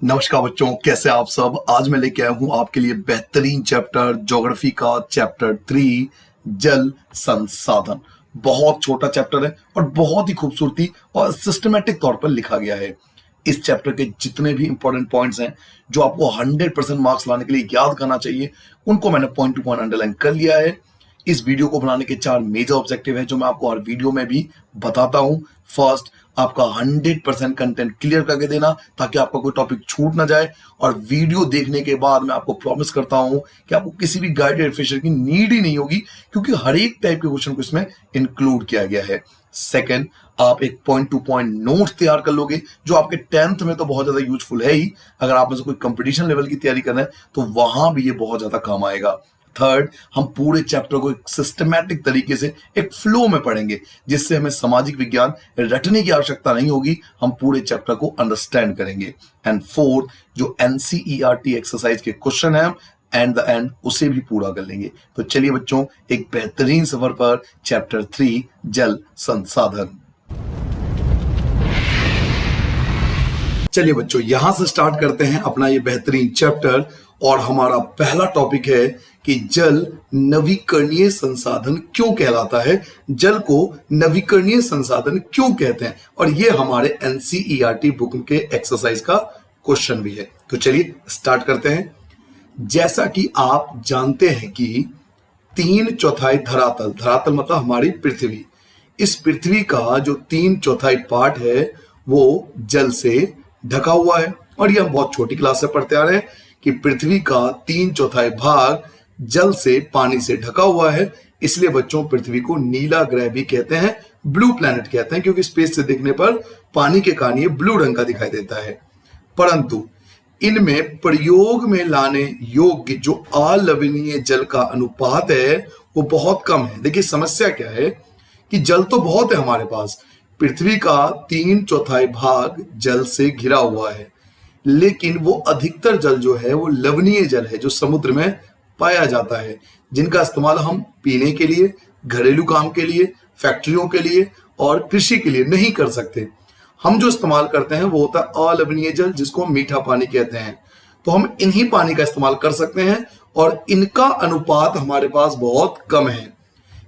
नमस्कार बच्चों, कैसे आप सब। आज मैं लेके आया हूं आपके लिए बेहतरीन चैप्टर ज्योग्राफी का चैप्टर 3 जल संसाधन। बहुत छोटा चैप्टर है और बहुत ही खूबसूरती और सिस्टमेटिक तौर पर लिखा गया है। इस चैप्टर के जितने भी इंपॉर्टेंट पॉइंट्स हैं जो आपको 100% मार्क्स लाने के लिए याद करना चाहिए, उनको मैंने पॉइंट टू पॉइंट अंडरलाइन कर लिया है। इस वीडियो को बनाने के 4 मेजर ऑब्जेक्टिव है जो मैं आपको हर वीडियो में भी बताता हूं। फर्स्ट, आपका 100% कंटेंट क्लियर करके देना ताकि आपका कोई टॉपिक छूट ना जाए, और वीडियो देखने के बाद मैं आपको प्रॉमिस करता हूं कि आपको किसी भी गाइड या रिफ्रेशर की नीड ही नहीं होगी, क्योंकि हर एक टाइप के क्वेश्चन को इसमें इंक्लूड किया गया है। सेकंड, आप एक पॉइंट टू पॉइंट नोट्स तैयार कर लोगे जो आपके 10th में तो बहुत ज्यादा यूजफुल है ही। अगर आप में से कोई कंपटीशन लेवल की तैयारी कर रहे हैं तो वहां भी ये बहुत ज्यादा काम आएगा। थर्ड, हम पूरे चैप्टर को एक सिस्टमैटिक तरीके से एक फ्लो में पढ़ेंगे जिससे हमें सामाजिक विज्ञान रटने की आवश्यकता नहीं होगी, हम पूरे चैप्टर को अंडरस्टैंड करेंगे। एंड फोर्थ, जो एनसीईआरटी एक्सरसाइज के क्वेश्चन है एंड द एंड उसे भी पूरा कर लेंगे। तो चलिए बच्चों, एक बेहतरीन सफर पर चैप्टर 3 जल संसाधन। चलिए बच्चों, यहां से स्टार्ट करते हैं अपना ये बेहतरीन चैप्टर, और हमारा पहला टॉपिक है कि जल नवीकरणीय संसाधन क्यों कहलाता है, जल को नवीकरणीय संसाधन क्यों कहते हैं, और ये हमारे एनसीईआरटी बुक के एक्सरसाइज का क्वेश्चन भी है। तो चलिए स्टार्ट करते हैं। जैसा कि आप जानते हैं कि 3/4 धरातल, धरातल मतलब हमारी पृथ्वी, इस पृथ्वी का जो 3/4 पार्ट है वो जल से ढका हुआ है। और ये हम बहुत छोटी क्लास से पढ़ते आ रहे हैं कि पृथ्वी का 3/4 भाग जल से, पानी से ढका हुआ है। इसलिए बच्चों पृथ्वी को नीला ग्रह भी कहते हैं, ब्लू प्लैनेट कहते हैं, क्योंकि स्पेस से देखने पर पानी के कारण ये ब्लू रंग का दिखाई देता है। परंतु इनमें प्रयोग में लाने योग्य जो अलवणीय जल का अनुपात है वो बहुत कम है। देखिए समस्या क्या है कि जल तो बहुत है हमारे पास, पृथ्वी का 3/4 भाग जल से घिरा हुआ है, लेकिन वो अधिकतर जल जो है वो लवणीय जल है जो समुद्र में पाया जाता है, जिनका इस्तेमाल हम पीने के लिए, घरेलू काम के लिए, फैक्ट्रियों के लिए और कृषि के लिए नहीं कर सकते। हम जो इस्तेमाल करते हैं वो होता है अलवणीय जल, जिसको मीठा पानी कहते हैं। तो हम इन्हीं पानी का इस्तेमाल कर सकते हैं और इनका अनुपात हमारे पास बहुत कम है।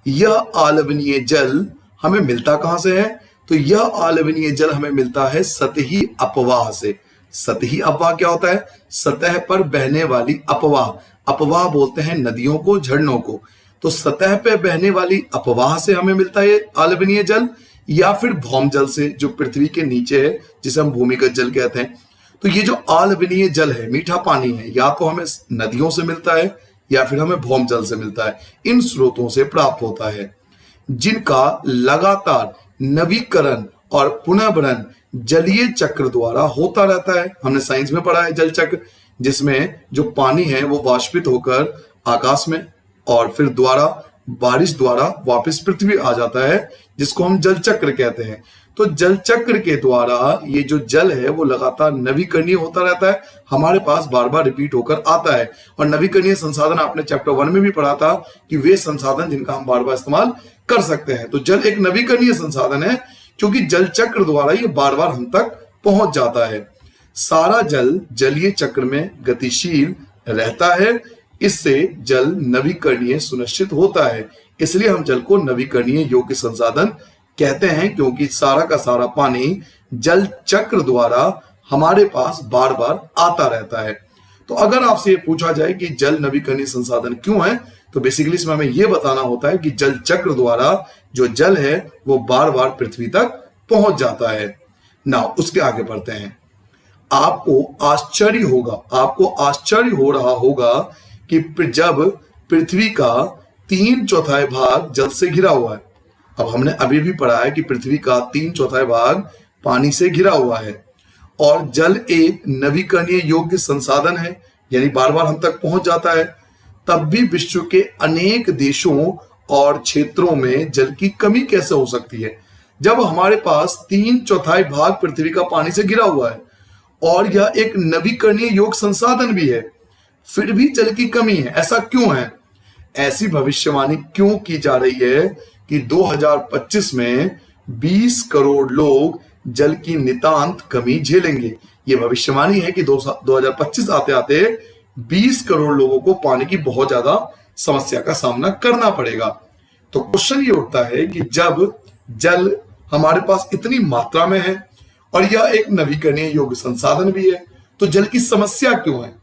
यह अलवणीय जल हमें मिलता कहां से है? तो यह अलवणीय जल हमें मिलता है सतही अपवाह से। सतही अपवाह क्या होता है? सतह पर बहने वाली अपवाह, अपवाह बोलते हैं नदियों को, झरनों को। तो सतह पे बहने वाली अपवाह से हमें मिलता है अलवणीय जल, या फिर भौम जल से जो पृथ्वी के नीचे है, जिसे हम भूमिगत जल कहते हैं। तो ये जो अलवणीय जल है, मीठा पानी है, या तो हमें नदियों से मिलता है या फिर हमें भौम जल से मिलता है। इन स्रोतों से प्राप्त होता है, जिनका लगातार नवीकरण और पुनर्भरण जलीय चक्र द्वारा होता रहता है। हमने साइंस में पढ़ा है जल चक्र, जिसमें जो पानी है वो वाष्पित होकर आकाश में और फिर बारिश द्वारा वापस पृथ्वी आ जाता है, जिसको हम जल चक्र कहते हैं। तो जल चक्र के द्वारा ये जो जल है वो लगातार नवीकरणीय होता रहता है, हमारे पास बार बार रिपीट होकर आता है। और नवीकरणीय संसाधन आपने चैप्टर 1 में भी पढ़ा था कि वे संसाधन जिनका हम बार बार इस्तेमाल कर सकते हैं। तो जल एक नवीकरणीय संसाधन है क्योंकि जल चक्र द्वारा ये बार बार हम तक पहुंच जाता है। सारा जल जलीय चक्र में गतिशील रहता है, इससे जल नवीकरणीय सुनिश्चित होता है। इसलिए हम जल को नवीकरणीय योग्य संसाधन कहते हैं, क्योंकि सारा का सारा पानी जल चक्र द्वारा हमारे पास बार बार आता रहता है। तो अगर आपसे ये पूछा जाए कि जल नवीकरणीय संसाधन क्यों है, तो बेसिकली इसमें हमें यह बताना होता है कि जल चक्र द्वारा जो जल है वो बार बार पृथ्वी तक पहुंच जाता है। ना उसके आगे बढ़ते हैं। आपको आश्चर्य हो रहा होगा कि जब पृथ्वी का 3/4 भाग जल से घिरा हुआ है। अब हमने अभी भी पढ़ा है कि पृथ्वी का 3/4 भाग पानी से घिरा हुआ है, और जल एक नवीकरणीय योग्य संसाधन है, यानी बार बार हम तक पहुंच जाता है। तब भी विश्व के अनेक देशों और क्षेत्रों में जल की कमी कैसे हो सकती है, जब हमारे पास 3/4 भाग पृथ्वी का पानी से घिरा हुआ है और यह एक नवीकरणीय योग्य संसाधन भी है, फिर भी जल की कमी है। ऐसा क्यों है? ऐसी भविष्यवाणी क्यों की जा रही है कि 2025 में 20 करोड़ लोग जल की नितांत कमी झेलेंगे, ये भविष्यवाणी है कि 2025 आते आते 20 करोड़ लोगों को पानी की बहुत ज्यादा समस्या का सामना करना पड़ेगा। तो क्वेश्चन ये उठता है कि जब जल हमारे पास इतनी मात्रा में है और यह एक नवीकरणीय योग्य संसाधन भी है, तो जल की समस्या क्यों है?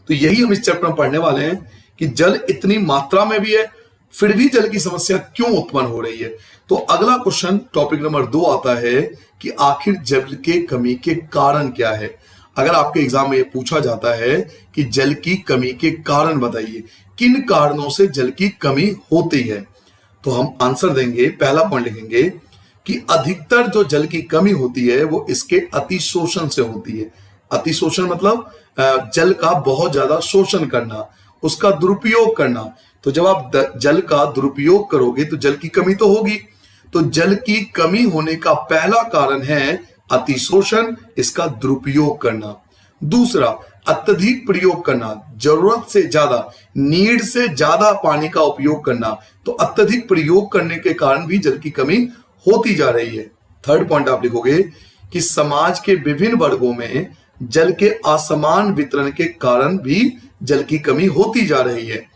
तो यही हम इस चैप्टर में पढ़ने वाले हैं कि जल इतनी मात्रा में भी है, फिर भी जल की समस्या क्यों उत्पन्न हो रही है। तो अगला क्वेश्चन टॉपिक नंबर 2 आता है कि आखिर जल के कमी के कारण क्या है। अगर आपके एग्जाम में यह पूछा जाता है कि जल की कमी के कारण बताइए, किन कारणों से जल की कमी होती है, तो हम आंसर देंगे, पहला पॉइंट लिखेंगे कि अधिकतर जो जल की कमी होती है वो इसके अतिशोषण से होती है। अतिशोषण मतलब जल का बहुत ज्यादा शोषण करना, उसका दुरुपयोग करना। तो जब आप जल का दुरुपयोग करोगे तो जल की कमी तो होगी। तो जल की कमी होने का पहला कारण है अतिशोषण, इसका दुरुपयोग करना। दूसरा, अत्यधिक प्रयोग करना, जरूरत से ज्यादा, नीड से ज्यादा पानी का उपयोग करना। तो अत्यधिक प्रयोग करने के कारण भी जल की कमी होती जा रही है। थर्ड पॉइंट आप लिखोगे कि समाज के विभिन्न वर्गों में जल के असमान वितरण के कारण भी जल की कमी होती जा रही है।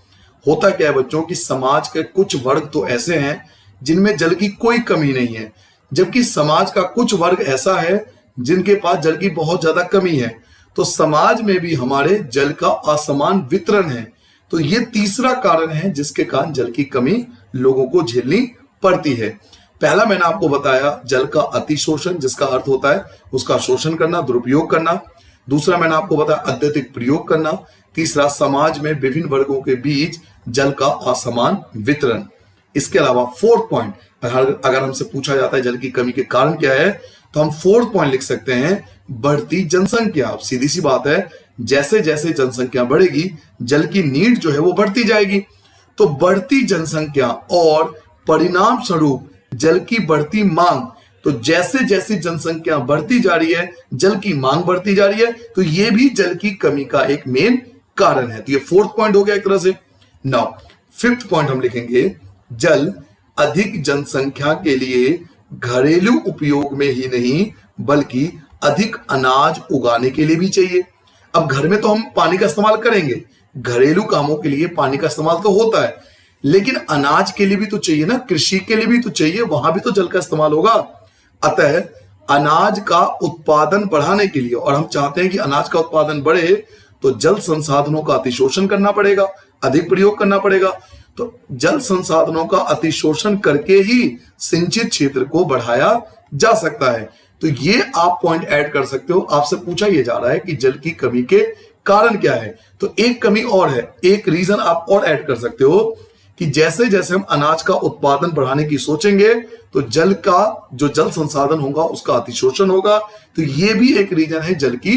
होता क्या है बच्चों कि समाज के कुछ वर्ग तो ऐसे हैं जिनमें जल की कोई कमी नहीं है, जबकि समाज का कुछ वर्ग ऐसा है जिनके पास जल की बहुत ज्यादा कमी है। तो समाज में भी हमारे जल का असमान वितरण है। तो ये तीसरा कारण है जिसके कारण जल की कमी लोगों को झेलनी पड़ती है। पहला मैंने आपको बताया जल का अतिशोषण, जिसका अर्थ होता है उसका शोषण करना, दुरुपयोग करना। दूसरा मैंने आपको बताया अत्यधिक प्रयोग करना। तीसरा, समाज में विभिन्न वर्गों के बीच जल का असमान वितरण। इसके अलावा फोर्थ पॉइंट, अगर हमसे पूछा जाता है जल की कमी के कारण क्या है, तो हम फोर्थ पॉइंट लिख सकते हैं बढ़ती जनसंख्या। सीधी सी बात है, जैसे जैसे जनसंख्या बढ़ेगी जल की नीड जो है वो बढ़ती जाएगी। तो बढ़ती जनसंख्या और परिणाम स्वरूप जल की बढ़ती मांग, तो जैसे जैसे जनसंख्या बढ़ती जा रही है जल की मांग बढ़ती जा रही है, तो ये भी जल की कमी का एक मेन कारण है। तो ये फोर्थ पॉइंट हो गया एक तरह से। नाउ फिफ्थ पॉइंट हम लिखेंगे, जल अधिक जनसंख्या के लिए घरेलू उपयोग में ही नहीं बल्कि अधिक अनाज उगाने के लिए भी चाहिए। अब घर में तो हम पानी का इस्तेमाल करेंगे, घरेलू कामों के लिए पानी का इस्तेमाल तो होता है, लेकिन अनाज के लिए भी तो चाहिए ना, कृषि के लिए भी तो चाहिए, वहां भी तो जल का इस्तेमाल होगा। अतः अनाज का उत्पादन बढ़ाने के लिए, और हम चाहते हैं कि अनाज का उत्पादन बढ़े, तो जल संसाधनों का अतिशोषण करना पड़ेगा, अधिक प्रयोग करना पड़ेगा। तो जल संसाधनों का अतिशोषण करके ही सिंचित क्षेत्र को बढ़ाया जा सकता है। तो ये आप पॉइंट ऐड कर सकते हो। आपसे पूछा यह जा रहा है कि जल की कमी के कारण क्या है, तो एक कमी और है, एक रीजन आप और ऐड कर सकते हो कि जैसे जैसे हम अनाज का उत्पादन बढ़ाने की सोचेंगे तो जल का जो जल संसाधन होगा उसका अतिशोषण होगा। तो ये भी एक रीजन है जल की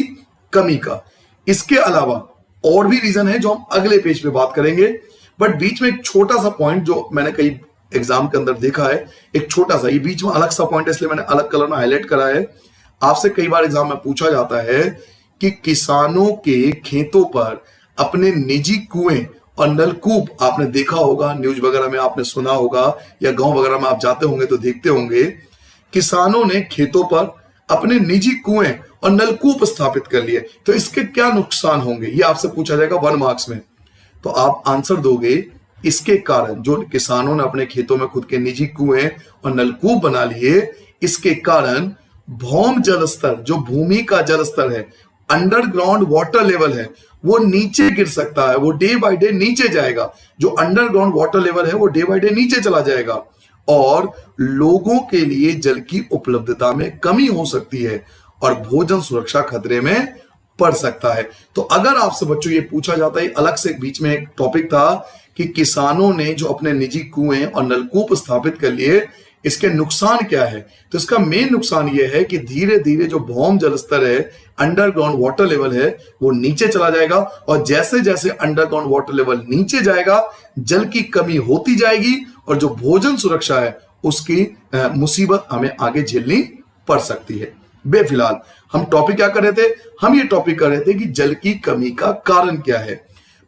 कमी का। इसके अलावा और भी रीजन है जो हम अगले पेज पे बात करेंगे, बट बीच में एक छोटा सा पॉइंट जो मैंने कई एग्जाम के अंदर देखा है, एक छोटा सा, ये बीच में अलग सा पॉइंट है इसलिए मैंने अलग कलर में हाईलाइट करा है। आपसे कई बार एग्जाम में पूछा जाता है कि किसानों के खेतों पर अपने निजी कुएं और नलकूप, आपने देखा होगा, न्यूज वगैरह में आपने सुना होगा या गांव वगैरह में आप जाते होंगे तो देखते होंगे, किसानों ने खेतों पर अपने निजी कुएं और नलकूप स्थापित कर लिए। तो इसके क्या नुकसान होंगे, ये आपसे पूछा जाएगा 1 मार्क्स में। तो आप आंसर दोगे, इसके कारण जो किसानों ने अपने खेतों में खुद के निजी कुएं और नलकूप बना लिए, इसके कारण भौम जल स्तर, जो भूमि का जल स्तर है, अंडरग्राउंड वाटर लेवल है, वो नीचे गिर सकता है, वो डे बाय डे नीचे जाएगा। जो अंडरग्राउंड वाटर लेवल है वो डे बाय डे नीचे चला जाएगा और लोगों के लिए जल की उपलब्धता में कमी हो सकती है और भोजन सुरक्षा खतरे में पड़ सकता है। तो अगर आपसे बच्चों ये पूछा जाता है, अलग से बीच में एक टॉपिक था कि किसानों ने जो अपने निजी कुएं और नलकूप स्थापित कर लिए, इसके नुकसान क्या है, तो इसका मेन नुकसान यह है कि धीरे धीरे जो भौम जल स्तर है, अंडरग्राउंड वाटर लेवल है, वो नीचे चला जाएगा और जैसे जैसे अंडरग्राउंड वाटर लेवल नीचे जाएगा जल की कमी होती जाएगी और जो भोजन सुरक्षा है उसकी मुसीबत हमें आगे झेलनी पड़ सकती है। बेफिलहाल हम टॉपिक क्या कर रहे थे, हम ये टॉपिक कर रहे थे कि जल की कमी का कारण क्या है।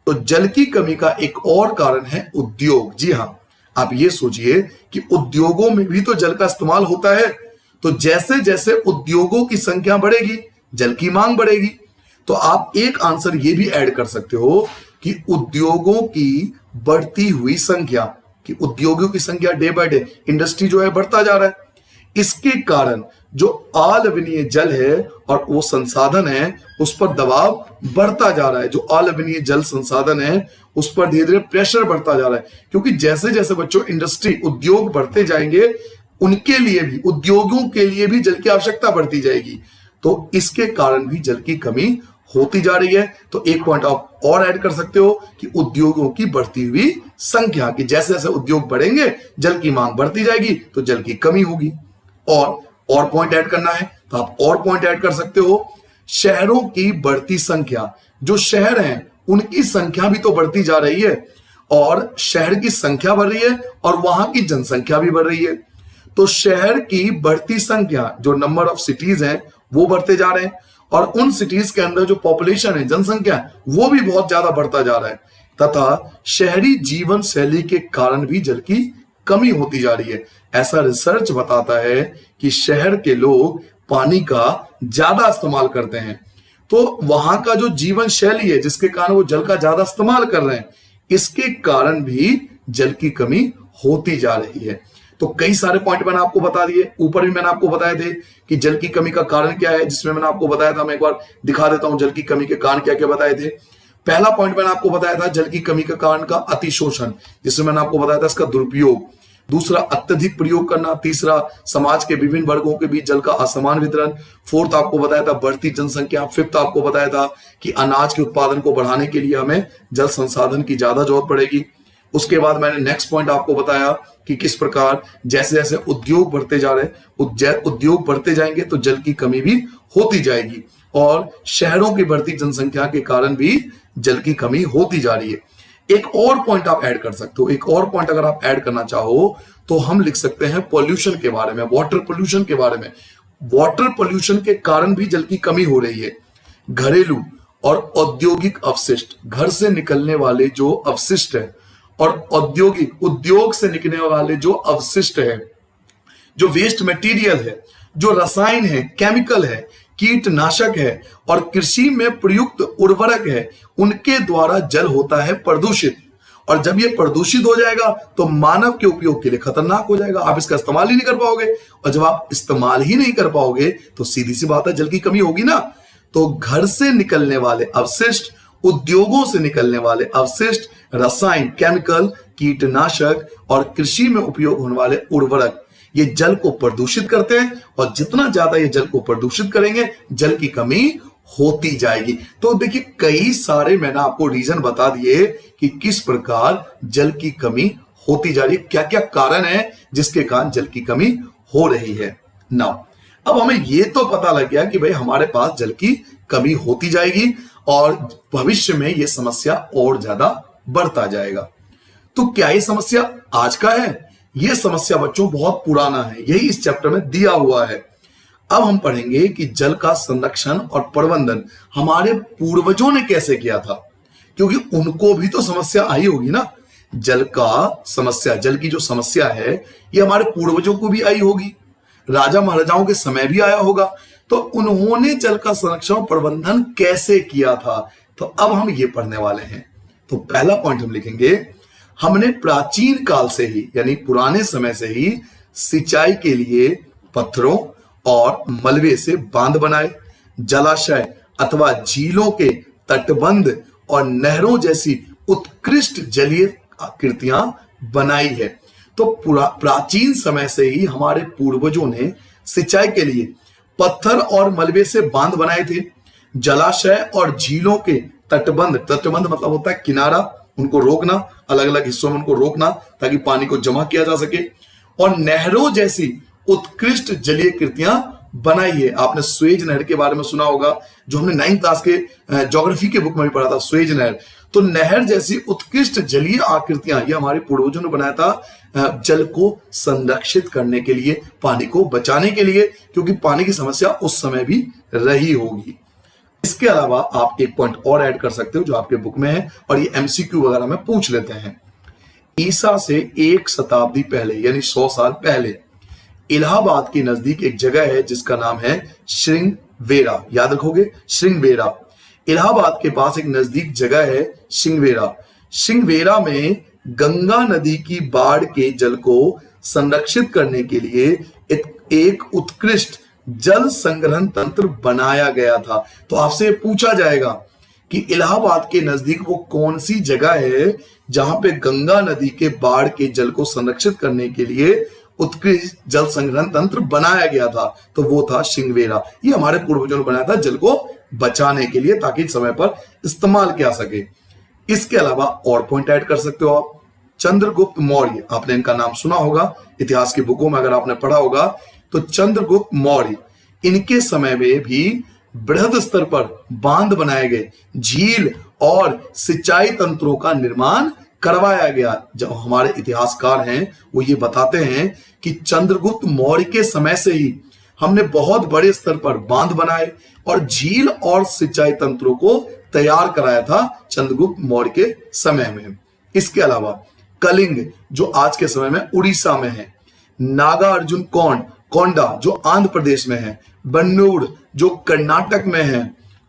तो जल की कमी का एक और कारण है उद्योग। जी हाँ, आप ये सोचिए कि उद्योगों में भी तो जल का इस्तेमाल होता है। तो जैसे जैसे उद्योगों की संख्या बढ़ेगी जल की मांग बढ़ेगी। तो आप एक आंसर ये भी ऐड कर सकते हो कि उद्योगों की बढ़ती हुई संख्या, कि उद्योगों की संख्या डे बाय डे, इंडस्ट्री जो है बढ़ता जा रहा है, इसके कारण जो अलवणीय जल है और वो संसाधन है उस पर दबाव बढ़ता जा रहा है। जो अलवणीय जल संसाधन है उस पर धीरे धीरे प्रेशर बढ़ता जा रहा है, क्योंकि जैसे जैसे बच्चों इंडस्ट्री, उद्योग बढ़ते जाएंगे, उनके लिए भी, उद्योगों के लिए भी जल की आवश्यकता बढ़ती जाएगी। तो इसके कारण भी जल की कमी होती जा रही है। तो एक पॉइंट आप और ऐड कर सकते हो कि उद्योगों की बढ़ती हुई संख्या, कि जैसे जैसे उद्योग बढ़ेंगे जल की मांग बढ़ती जाएगी तो जल की कमी होगी। और पॉइंट ऐड करना है तो आप और पॉइंट ऐड कर सकते हो, शहरों की बढ़ती संख्या, जो शहर हैं उनकी संख्या भी तो बढ़ती जा रही है, और शहर की संख्या बढ़ रही है और वहां की जनसंख्या भी बढ़ रही है। तो शहर की बढ़ती संख्या, जो नंबर ऑफ सिटीज हैं वो बढ़ते जा रहे हैं, और उन सिटीज के अंदर जो पॉपुलेशन है, जनसंख्या, वो भी बहुत ज्यादा बढ़ता जा रहा है, तथा शहरी जीवन शैली के कारण भी जल की कमी होती जा रही है। ऐसा रिसर्च बताता है कि शहर के लोग पानी का ज्यादा इस्तेमाल करते हैं, तो वहां का जो जीवन शैली है जिसके कारण वो जल का ज्यादा इस्तेमाल कर रहे हैं, इसके कारण भी जल की कमी होती जा रही है। तो कई सारे पॉइंट मैंने आपको बता दिए, ऊपर भी मैंने आपको बताए थे कि जल की कमी का कारण क्या है, जिसमें मैंने आपको बताया था, मैं एक बार दिखा देता हूं जल की कमी के कारण क्या क्या बताए थे। पहला पॉइंट मैंने आपको बताया था जल की कमी का कारण का अतिशोषण, जिसमें मैंने आपको बताया था इसका दुरुपयोग। दूसरा, अत्यधिक प्रयोग करना। तीसरा, समाज के विभिन्न वर्गों के बीच जल का असमान वितरण। फोर्थ, आपको बताया था बढ़ती जनसंख्या। फिफ्थ, आपको बताया था कि अनाज के उत्पादन को बढ़ाने के लिए हमें जल संसाधन की ज्यादा जरूरत पड़ेगी। उसके बाद मैंने नेक्स्ट पॉइंट आपको बताया कि किस प्रकार जैसे जैसे उद्योग बढ़ते जा रहे हैं, उद्योग बढ़ते जाएंगे तो जल की कमी भी होती जाएगी, और शहरों की बढ़ती जनसंख्या के कारण भी जल की कमी होती जा रही है। एक और पॉइंट आप ऐड कर सकते हो, एक और पॉइंट अगर आप ऐड करना चाहो तो हम लिख सकते हैं पॉल्यूशन के बारे में, वाटर पॉल्यूशन के बारे में। वाटर पॉल्यूशन के कारण भी जल की कमी हो रही है। घरेलू और औद्योगिक अपशिष्ट, घर से निकलने वाले जो अपशिष्ट है, और औद्योगिक, उद्योग से निकलने वाले जो अवशिष्ट है, जो वेस्ट मटेरियल है, जो रसायन है, केमिकल है, कीटनाशक है और कृषि में प्रयुक्त उर्वरक है, उनके द्वारा जल होता है प्रदूषित। और जब ये प्रदूषित हो जाएगा तो मानव के उपयोग के लिए खतरनाक हो जाएगा, आप इसका इस्तेमाल ही नहीं कर पाओगे, और जब आप इस्तेमाल ही नहीं कर पाओगे तो सीधी सी बात है जल की कमी होगी ना। तो घर से निकलने वाले अवशिष्ट, उद्योगों से निकलने वाले अवशिष्ट, रसायन, केमिकल, कीटनाशक और कृषि में उपयोग होने वाले उर्वरक, ये जल को प्रदूषित करते हैं, और जितना ज्यादा ये जल को प्रदूषित करेंगे जल की कमी होती जाएगी। तो देखिए कई सारे मैंने आपको रीजन बता दिए कि किस प्रकार जल की कमी होती जा रही है, क्या क्या कारण है जिसके कारण जल की कमी हो रही है। नाउ अब हमें ये तो पता लग गया कि भाई हमारे पास जल की कमी होती जाएगी और भविष्य में ये समस्या और ज्यादा बढ़ता जाएगा। तो क्या ये समस्या आज का है? ये समस्या बच्चों बहुत पुराना है, यही इस चैप्टर में दिया हुआ है। अब हम पढ़ेंगे कि जल का संरक्षण और प्रबंधन हमारे पूर्वजों ने कैसे किया था, क्योंकि उनको भी तो समस्या आई होगी ना। जल का समस्या, जल की जो समस्या है ये हमारे पूर्वजों को भी आई होगी, राजा महाराजाओं के समय भी आया होगा। तो उन्होंने जल का संरक्षण और प्रबंधन कैसे किया था, तो अब हम ये पढ़ने वाले हैं। तो पहला पॉइंट हम लिखेंगे, हमने प्राचीन काल से ही, यानी पुराने समय से ही सिंचाई के लिए पत्थरों और मलबे से बांध बनाए, जलाशय अथवा झीलों के तटबंध और नहरों जैसी उत्कृष्ट जलीय आकृतियां बनाई है। तो प्राचीन समय से ही हमारे पूर्वजों ने सिंचाई के लिए पत्थर और मलबे से बांध बनाए थे, जलाशय और झीलों के तटबंध, तटबंध मतलब होता है किनारा, उनको रोकना, अलग अलग हिस्सों में उनको रोकना ताकि पानी को जमा किया जा सके, और नहरों जैसी उत्कृष्ट जलीय कृतियां बनाई है। आपने स्वेज नहर के बारे में सुना होगा, जो हमने 9th क्लास के ज्योग्राफी के बुक में भी पढ़ा था, स्वेज नहर। तो नहर जैसी उत्कृष्ट जलीय आकृतियां ये हमारे पूर्वजों ने बनाया था जल को संरक्षित करने के लिए, पानी को बचाने के लिए, क्योंकि पानी की समस्या उस समय भी रही होगी। इसके अलावा आप एक पॉइंट और ऐड कर सकते हो जो आपके बुक में है, और ये एमसीक्यू वगैरह में पूछ लेते हैं। ईसा से 1 शताब्दी पहले, यानी 100 साल पहले, इलाहाबाद के नजदीक एक जगह है जिसका नाम है श्रृंगबेरी। वेरा, याद रखोगे, श्रृंगवेरा। इलाहाबाद के पास एक नजदीक जगह है श्रृंगवेरा। श्रृंगवेरा में गंगा नदी की बाढ़ के जल को संरक्षित करने के लिए एक उत्कृष्ट जल संग्रहण तंत्र बनाया गया था। तो आपसे पूछा जाएगा कि इलाहाबाद के नजदीक वो कौन सी जगह है जहां पे गंगा नदी के बाढ़ के जल को संरक्षित करने के लिए उत्कृष्ट जल संग्रहण तंत्र बनाया गया था। तो वो था श्रृंगवेरा। ये हमारे पूर्वजों ने बनाया था जल को बचाने के लिए, ताकि समय पर इस्तेमाल किया सके। इसके अलावा और पॉइंट ऐड कर सकते हो आप। चंद्रगुप्त मौर्य, आपने इनका नाम सुना होगा इतिहास की बुकों में, अगर आपने पढ़ा होगा तो चंद्रगुप्त मौर्य, इनके समय में भी बृहद स्तर पर बांध बनाए गए, झील और सिंचाई तंत्रों का निर्माण करवाया गया। जब हमारे इतिहासकार हैं वो ये बताते हैं कि चंद्रगुप्त मौर्य के समय से ही हमने बहुत बड़े स्तर पर बांध बनाए और झील और सिंचाई तंत्रों को तैयार कराया था चंद्रगुप्त मौर्य के समय में। इसके अलावा कलिंग, जो आज के समय में उड़ीसा में है, नागार्जुन कोंडा, जो आंध्र प्रदेश में है, बन्नूर, जो कर्नाटक में है,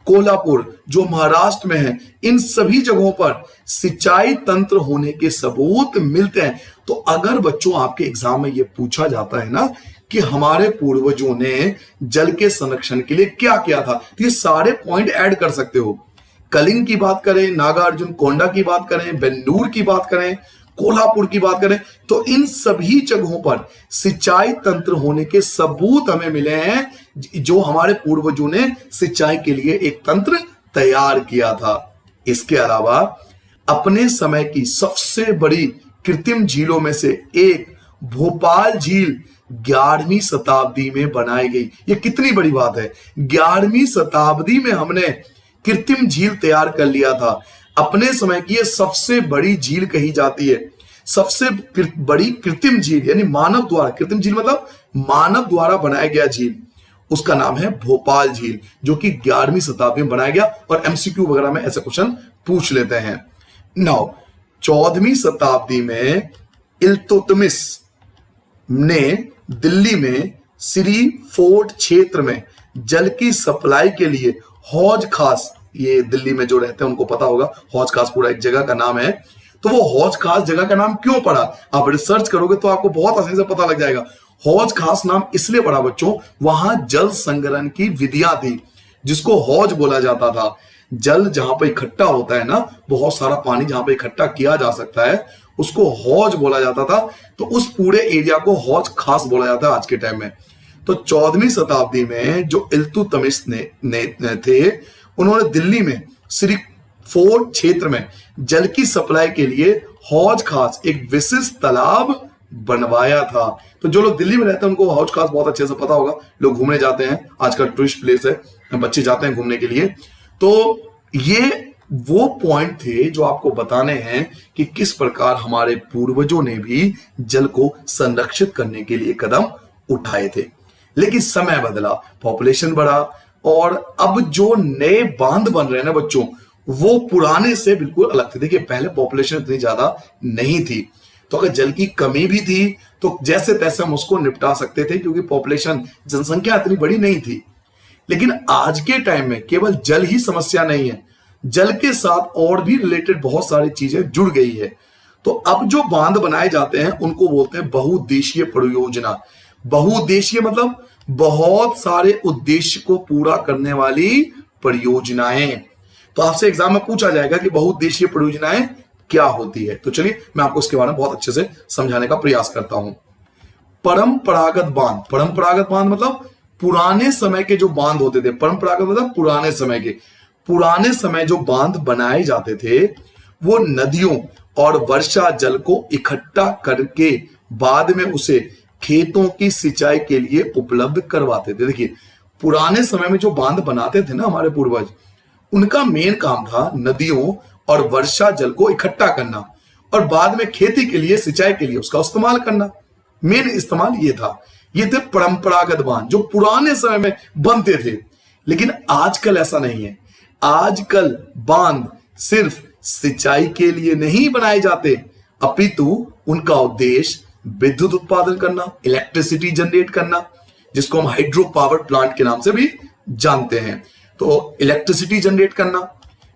कोल्हापुर, जो महाराष्ट्र में है, इन सभी जगहों पर सिंचाई तंत्र होने के सबूत मिलते हैं। तो अगर बच्चों आपके एग्जाम में यह पूछा जाता है ना कि हमारे पूर्वजों ने जल के संरक्षण के लिए क्या किया था, तो ये सारे पॉइंट ऐड कर सकते हो। कलिंग की बात करें, नागार्जुन कोंडा की बात करें, बेन्नूर की बात करें, कोल्हापुर की बात करें, तो इन सभी जगहों पर सिंचाई तंत्र होने के सबूत हमें मिले हैं, जो हमारे पूर्वजों ने सिंचाई के लिए एक तंत्र तैयार किया था। इसके अलावा अपने समय की सबसे बड़ी कृत्रिम झीलों में से एक भोपाल झील 11वीं शताब्दी में बनाई गई। ये कितनी बड़ी बात है, 11वीं शताब्दी में हमने कृत्रिम झील तैयार कर लिया था। अपने समय की ये सबसे बड़ी झील कही जाती है। सबसे बड़ी कृत्रिम झील, यानी मानव द्वारा, कृत्रिम झील मतलब मानव द्वारा बनाया गया झील, उसका नाम है भोपाल झील, जो कि 11वीं शताब्दी में बनाया गया। और एमसीक्यू वगैरह में ऐसे क्वेश्चन पूछ लेते हैं। नाउ 14वीं शताब्दी में इल्तुतमिश ने दिल्ली में श्री फोर्ट क्षेत्र में जल की सप्लाई के लिए हौज खास, ये दिल्ली में जो रहते हैं उनको पता होगा, हौज खास पूरा एक जगह का नाम है। तो वो हौज खास जगह का नाम क्यों पड़ा, आप रिसर्च करोगे तो आपको बहुत आसानी से पता लग जाएगा। हौज खास नाम इसलिए पड़ा बच्चों, वहां जल संग्रहण की विधियां थी, जिसको हौज बोला जाता था। जल जहां पर इकट्ठा होता है ना, बहुत सारा पानी जहां पर इकट्ठा किया जा सकता है, उसको हौज बोला जाता था। तो उस पूरे एरिया को हौज खास बोला जाता है आज के टाइम में। तो 14वीं शताब्दी में जो इल्तुतमिश ने थे, उन्होंने दिल्ली में श्री फोर्ट क्षेत्र में जल की सप्लाई के लिए हौज खास एक विशिष्ट तालाब बनवाया था। तो जो लोग दिल्ली में रहते हैं उनको हौज खास बहुत अच्छे से पता होगा, लोग घूमने जाते हैं, आजकल टूरिस्ट प्लेस है, बच्चे जाते हैं घूमने के लिए। तो ये वो पॉइंट थे जो आपको बताने हैं कि किस प्रकार हमारे पूर्वजों ने भी जल को संरक्षित करने के लिए कदम उठाए थे। लेकिन समय बदला, पॉपुलेशन बढ़ा, और अब जो नए बांध बन रहे हैं ना बच्चों, वो पुराने से बिल्कुल अलग थे। देखिए पहले पॉपुलेशन इतनी ज्यादा नहीं थी, तो अगर जल की कमी भी थी तो जैसे तैसे हम उसको निपटा सकते थे, क्योंकि पॉपुलेशन, जनसंख्या इतनी बड़ी नहीं थी। लेकिन आज के टाइम में केवल जल ही समस्या नहीं है, जल के साथ और भी रिलेटेड बहुत सारी चीजें जुड़ गई है। तो अब जो बांध बनाए जाते हैं उनको बोलते हैं बहुउद्देशीय परियोजना। बहुउद्देशीय मतलब बहुत सारे उद्देश्य को पूरा करने वाली परियोजनाएं। तो आपसे एग्जाम में पूछा जाएगा कि बहुउद्देशीय परियोजनाएं क्या होती है। तो चलिए मैं आपको इसके बारे में बहुत अच्छे से समझाने का प्रयास करता हूं। परंपरागत बांध, परंपरागत बांध मतलब पुराने समय के जो बांध होते थे। परंपरागत मतलब पुराने समय के, पुराने समय जो बांध बनाए जाते थे वो नदियों और वर्षा जल को इकट्ठा करके बाद में उसे खेतों की सिंचाई के लिए उपलब्ध करवाते थे। देखिए पुराने समय में जो बांध बनाते थे ना हमारे पूर्वज, उनका मेन काम था नदियों और वर्षा जल को इकट्ठा करना और बाद में खेती के लिए, सिंचाई के लिए उसका इस्तेमाल करना। मेन इस्तेमाल ये था। ये थे परंपरागत बांध जो पुराने समय में बनते थे। लेकिन आजकल ऐसा नहीं है। आजकल बांध सिर्फ सिंचाई के लिए नहीं बनाए जाते, अपितु उनका उद्देश्य विद्युत उत्पादन करना, इलेक्ट्रिसिटी जनरेट करना, जिसको हम हाइड्रो पावर प्लांट के नाम से भी जानते हैं। तो इलेक्ट्रिसिटी जनरेट करना,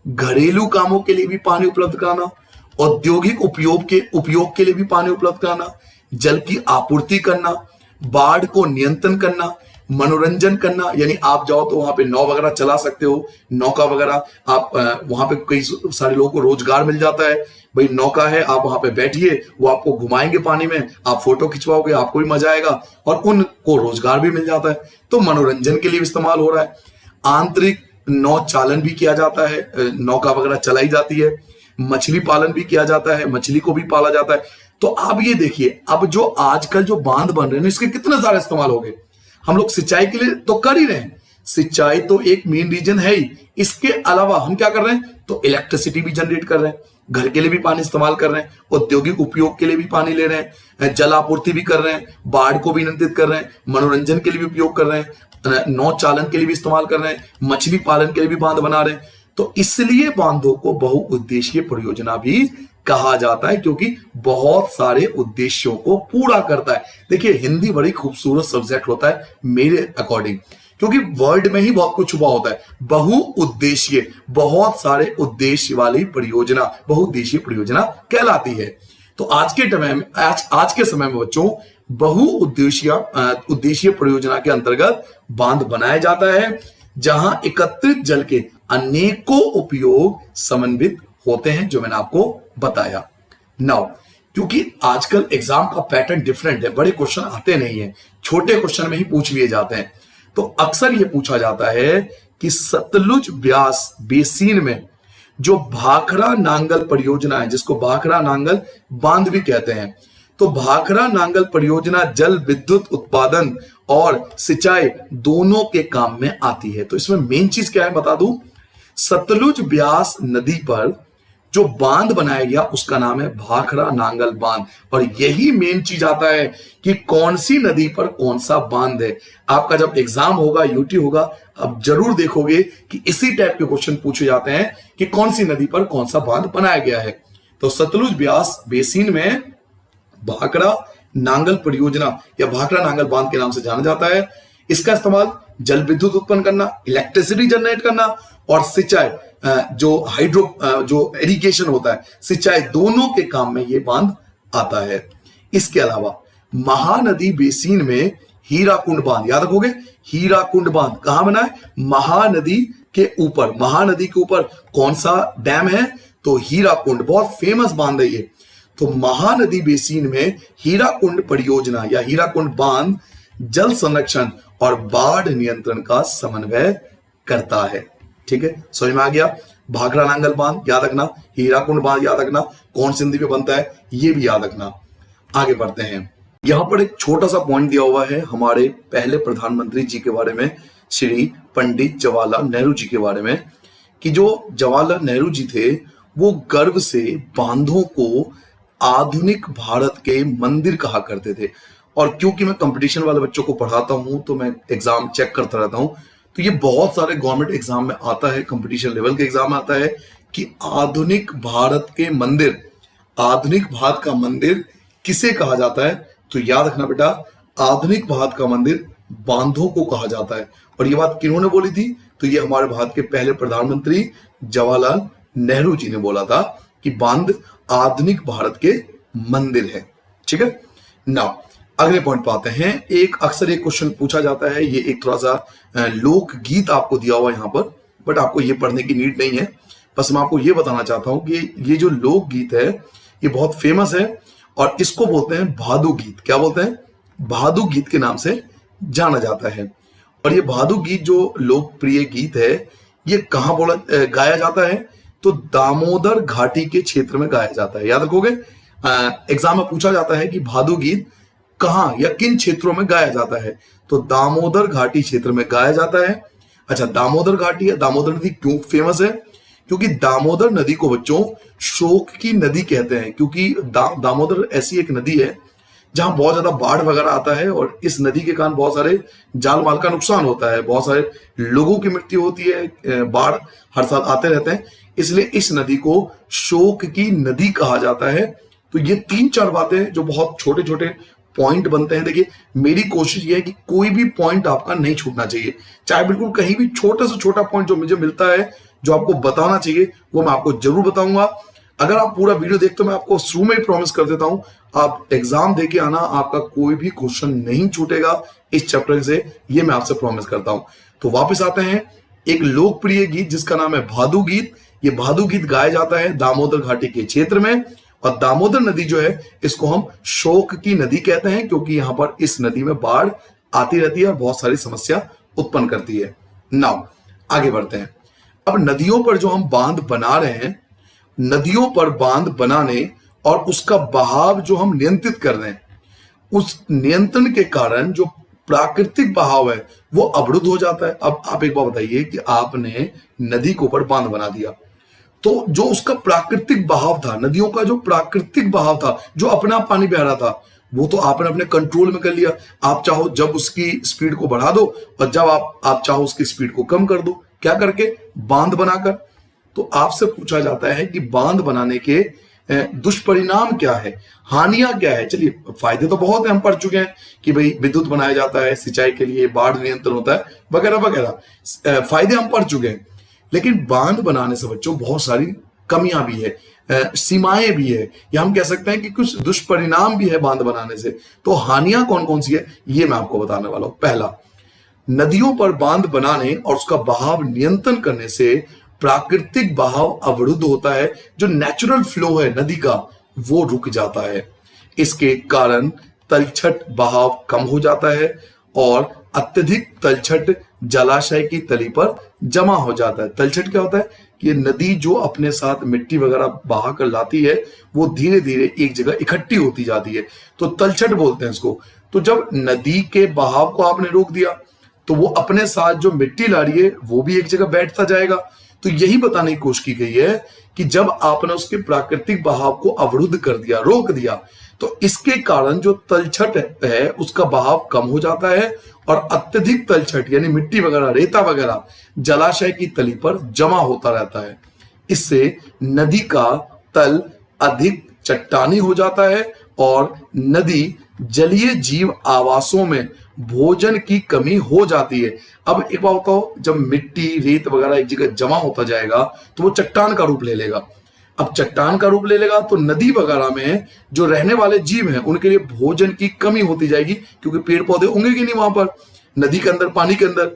घरेलू कामों के लिए भी पानी उपलब्ध कराना, औद्योगिक उपयोग के लिए भी पानी उपलब्ध कराना, जल की आपूर्ति करना, बाढ़ को नियंत्रण करना, मनोरंजन करना, यानी आप जाओ तो वहां पे नाव वगैरह चला सकते हो, नौका वगैरह, आप वहां पे कई सारे लोगों को रोजगार मिल जाता है। भाई नौका है, आप वहां पे बैठिए, वो आपको घुमाएंगे पानी में, आप फोटो खिंचवाओगे, आपको भी मजा आएगा और उनको रोजगार भी मिल जाता है। तो मनोरंजन के लिए इस्तेमाल हो रहा है। आंतरिक नौ चालन भी किया जाता है, नौका वगैरह चलाई जाती है। मछली पालन भी किया जाता है, मछली को भी पाला जाता है। तो आप ये देखिए, अब जो आजकल जो बांध बन रहे हैं इसके कितने सारे इस्तेमाल हो गए। हम लोग सिंचाई के लिए तो कर ही रहे हैं, सिंचाई तो एक मेन रीजन है ही। इसके अलावा हम क्या कर रहे हैं, तो इलेक्ट्रिसिटी भी जनरेट कर रहे हैं, घर के लिए भी पानी इस्तेमाल कर रहे हैं, औद्योगिक उपयोग के लिए भी पानी ले रहे हैं, जल आपूर्ति भी कर रहे हैं, बाढ़ को भी नियंत्रित कर रहे हैं, मनोरंजन के लिए भी उपयोग कर रहे हैं, नौ चालन के लिए भी इस्तेमाल कर रहे हैं, मछली पालन के लिए भी बांध बना रहे हैं। तो इसलिए बांधों को बहुउद्देशीय परियोजना भी कहा जाता है, क्योंकि बहुत सारे उद्देश्यों को पूरा करता है। देखिए हिंदी बड़ी खूबसूरत सब्जेक्ट होता है मेरे अकॉर्डिंग, क्योंकि वर्ड में ही बहुत कुछ छुपा होता है। बहुउद्देशीय, बहुत सारे उद्देश्य वाली परियोजना बहुउद्देशीय परियोजना कहलाती है। तो आज के समय में बच्चों बहुउद्देशीय परियोजना के अंतर्गत बांध बनाया जाता है, जहां एकत्रित जल के अनेकों उपयोग समन्वित होते हैं, जो मैंने आपको बताया। नाउ क्योंकि आजकल एग्जाम का पैटर्न डिफरेंट है, बड़े क्वेश्चन आते नहीं है, छोटे क्वेश्चन में ही पूछ लिए जाते हैं। तो अक्सर यह पूछा जाता है कि सतलुज ब्यास बेसिन में जो भाखड़ा नांगल परियोजना है, जिसको भाखड़ा नांगल बांध भी कहते हैं, तो भाखड़ा नांगल परियोजना जल विद्युत उत्पादन और सिंचाई दोनों के काम में आती है। तो इसमें मेन चीज क्या है बता दूं, सतलुज ब्यास नदी पर जो बांध बनाया गया उसका नाम है भाखड़ा नांगल बांध। और यही मेन चीज आता है कि कौन सी नदी पर कौन सा बांध है। आपका जब एग्जाम होगा, यूटी होगा, अब जरूर देखोगे कि इसी टाइप के क्वेश्चन पूछे जाते हैं कि कौन सी नदी पर कौन सा बांध बनाया गया है। तो सतलुज ब्यास बेसिन में भाखड़ा नांगल परियोजना या भाखड़ा नांगल बांध के नाम से जाना जाता है। इसका इस्तेमाल जल विद्युत उत्पन्न करना, इलेक्ट्रिसिटी जनरेट करना और सिंचाई, जो इरिगेशन होता है, सिंचाई, दोनों के काम में यह बांध आता है। इसके अलावा महानदी बेसिन में हीराकुंड बांध, याद रखोगे, हीराकुंड बांध कहां बना है, महानदी के ऊपर। महानदी के ऊपर कौन सा डैम है, तो हीराकुंड, बहुत फेमस बांध है ये। तो महानदी बेसिन में हीराकुंड परियोजना या हीराकुंड बांध जल संरक्षण और बाढ़ नियंत्रण का समन्वय करता है। ठीक है, समझ में आ गया। भाखड़ा नांगल बांध याद रखना, हीराकुंड बांध याद रखना, कौन सी नदी पे बनता है ये भी याद रखना। आगे बढ़ते हैं, यहां पर एक छोटा सा पॉइंट दिया हुआ है हमारे पहले प्रधानमंत्री जी के बारे में, श्री पंडित जवाहरलाल नेहरू जी के बारे में, कि जो जवाहरलाल नेहरू जी थे वो गर्व से बांधों को आधुनिक भारत के मंदिर कहा करते थे। और क्योंकि मैं कंपटीशन वाले बच्चों को पढ़ाता हूं तो मैं एग्जाम चेक करता रहता हूं, तो ये बहुत सारे गवर्नमेंट एग्जाम में आता है, कंपटीशन लेवल के एग्जाम में आता है कि आधुनिक भारत के मंदिर, आधुनिक भारत का मंदिर किसे कहा जाता है। तो याद रखना बेटा, आधुनिक भारत का मंदिर बांधों को कहा जाता है। और ये बात किन्होंने बोली थी, तो ये हमारे भारत के पहले प्रधानमंत्री जवाहरलाल नेहरू जी ने बोला था कि बांध आधुनिक भारत के मंदिर है। ठीक है ना, अगले पॉइंट पे आते हैं। एक अक्सर एक क्वेश्चन पूछा जाता है, ये एक थोड़ा सा लोकगीत आपको दिया हुआ है यहाँ पर, बट आपको ये पढ़ने की नीड नहीं है, बस मैं आपको ये बताना चाहता हूं कि ये जो लोकगीत है ये बहुत फेमस है और इसको बोलते हैं भादु गीत। क्या बोलते हैं, भादु गीत के नाम से जाना जाता है। और ये भादु गीत जो लोकप्रिय गीत है ये कहाँ गाया जाता है, तो दामोदर घाटी के क्षेत्र में गाया जाता है। याद रखोगे, एग्जाम में पूछा जाता है कि भादु गीत कहां या किन क्षेत्रों में गाया जाता है, तो दामोदर घाटी क्षेत्र में गाया जाता है। अच्छा, दामोदर घाटी या दामोदर नदी क्यों फेमस है, क्योंकि दामोदर नदी को बच्चों शोक की नदी कहते हैं, क्योंकि दामोदर ऐसी एक नदी है जहां बहुत ज्यादा बाढ़ वगैरह आता है और इस नदी के कारण बहुत सारे जान माल का नुकसान होता है, बहुत सारे लोगों की मृत्यु होती है, बाढ़ हर साल आते रहते हैं, इसलिए इस नदी को शोक की नदी कहा जाता है। तो ये 3-4 बातें जो बहुत छोटे छोटे पॉइंट बनते हैं। देखिए मेरी कोशिश ये है कि कोई भी पॉइंट आपका नहीं छूटना चाहिए, चाहे बिल्कुल कहीं भी छोटा से छोटा पॉइंट जो मुझे मिलता है जो आपको बताना चाहिए वो मैं आपको जरूर बताऊंगा। अगर आप पूरा वीडियो देखते हो मैं आपको शुरू में ही प्रॉमिस कर देता हूं, आप एग्जाम देके आना, आपका कोई भी क्वेश्चन नहीं छूटेगा इस चैप्टर से, ये मैं आपसे प्रॉमिस करता हूं। तो वापस आते हैं, एक लोकप्रिय गीत जिसका नाम है भादु गीत। ये भादु गीत गाया जाता है दामोदर घाटी के क्षेत्र में, और दामोदर नदी जो है इसको हम शोक की नदी कहते हैं, क्योंकि यहां पर इस नदी में बाढ़ आती रहती है और बहुत सारी समस्या उत्पन्न करती है। नाउ आगे बढ़ते हैं। अब नदियों पर जो हम बांध बना रहे हैं, नदियों पर बांध बनाने और उसका बहाव जो हम नियंत्रित कर रहे हैं, उस नियंत्रण के कारण जो प्राकृतिक बहाव है वो अवरुद्ध हो जाता है। अब आप एक बार बताइए कि आपने नदी के ऊपर बांध बना दिया, तो जो उसका प्राकृतिक बहाव था, नदियों का जो प्राकृतिक बहाव था, जो अपने आप पानी बह रहा था, वो तो आपने अपने कंट्रोल में कर लिया। आप चाहो जब उसकी स्पीड को बढ़ा दो और जब आप चाहो उसकी स्पीड को कम कर दो, क्या करके? बांध बनाकर। तो आपसे पूछा जाता है कि बांध बनाने के दुष्परिणाम क्या है, हानियां क्या है? चलिए फायदे तो बहुत है, हम पढ़ चुके हैं कि भाई विद्युत बनाया जाता है सिंचाई के लिए, बाढ़ नियंत्रण होता है, वगैरह वगैरह फायदे हम पढ़ चुके हैं। लेकिन बांध बनाने से बच्चों बहुत सारी कमियां भी है, सीमाएं भी है, या हम कह सकते हैं कि कुछ दुष्परिणाम भी है बांध बनाने से। तो हानियां कौन कौन सी है ये मैं आपको बताने वाला हूं। पहला, नदियों पर बांध बनाने और उसका बहाव नियंत्रण करने से प्राकृतिक बहाव अवरुद्ध होता है, जो नेचुरल फ्लो है नदी का वो रुक जाता है। इसके कारण तलछट बहाव कम हो जाता है और अत्यधिक तलछट जलाशय की तली पर जमा हो जाता है। तलछट क्या होता है कि नदी जो अपने साथ मिट्टी वगैरह बहा कर लाती है वो धीरे धीरे एक जगह इकट्ठी होती जाती है, तो तलछट बोलते हैं इसको। तो जब नदी के बहाव को आपने रोक दिया तो वो अपने साथ जो मिट्टी ला रही है वो भी एक जगह बैठता जाएगा। तो यही बताने की कोशिश की गई है कि जब आपने उसके प्राकृतिक बहाव को अवरुद्ध कर दिया, रोक दिया, तो इसके कारण जो तलछट है उसका बहाव कम हो जाता है और अत्यधिक तलछट यानी मिट्टी वगैरह, रेता वगैरह जलाशय की तली पर जमा होता रहता है। इससे नदी का तल अधिक चट्टानी हो जाता है और नदी जलीय जीव आवासों में भोजन की कमी हो जाती है। अब एक बात बताओ, जब मिट्टी रेत वगैरह एक जगह जमा होता जाएगा तो वो चट्टान का रूप ले लेगा। अब चट्टान का रूप ले लेगा तो नदी वगैरह में जो रहने वाले जीव हैं उनके लिए भोजन की कमी होती जाएगी, क्योंकि पेड़ पौधे होंगे कि नहीं वहां पर नदी के अंदर, पानी के अंदर।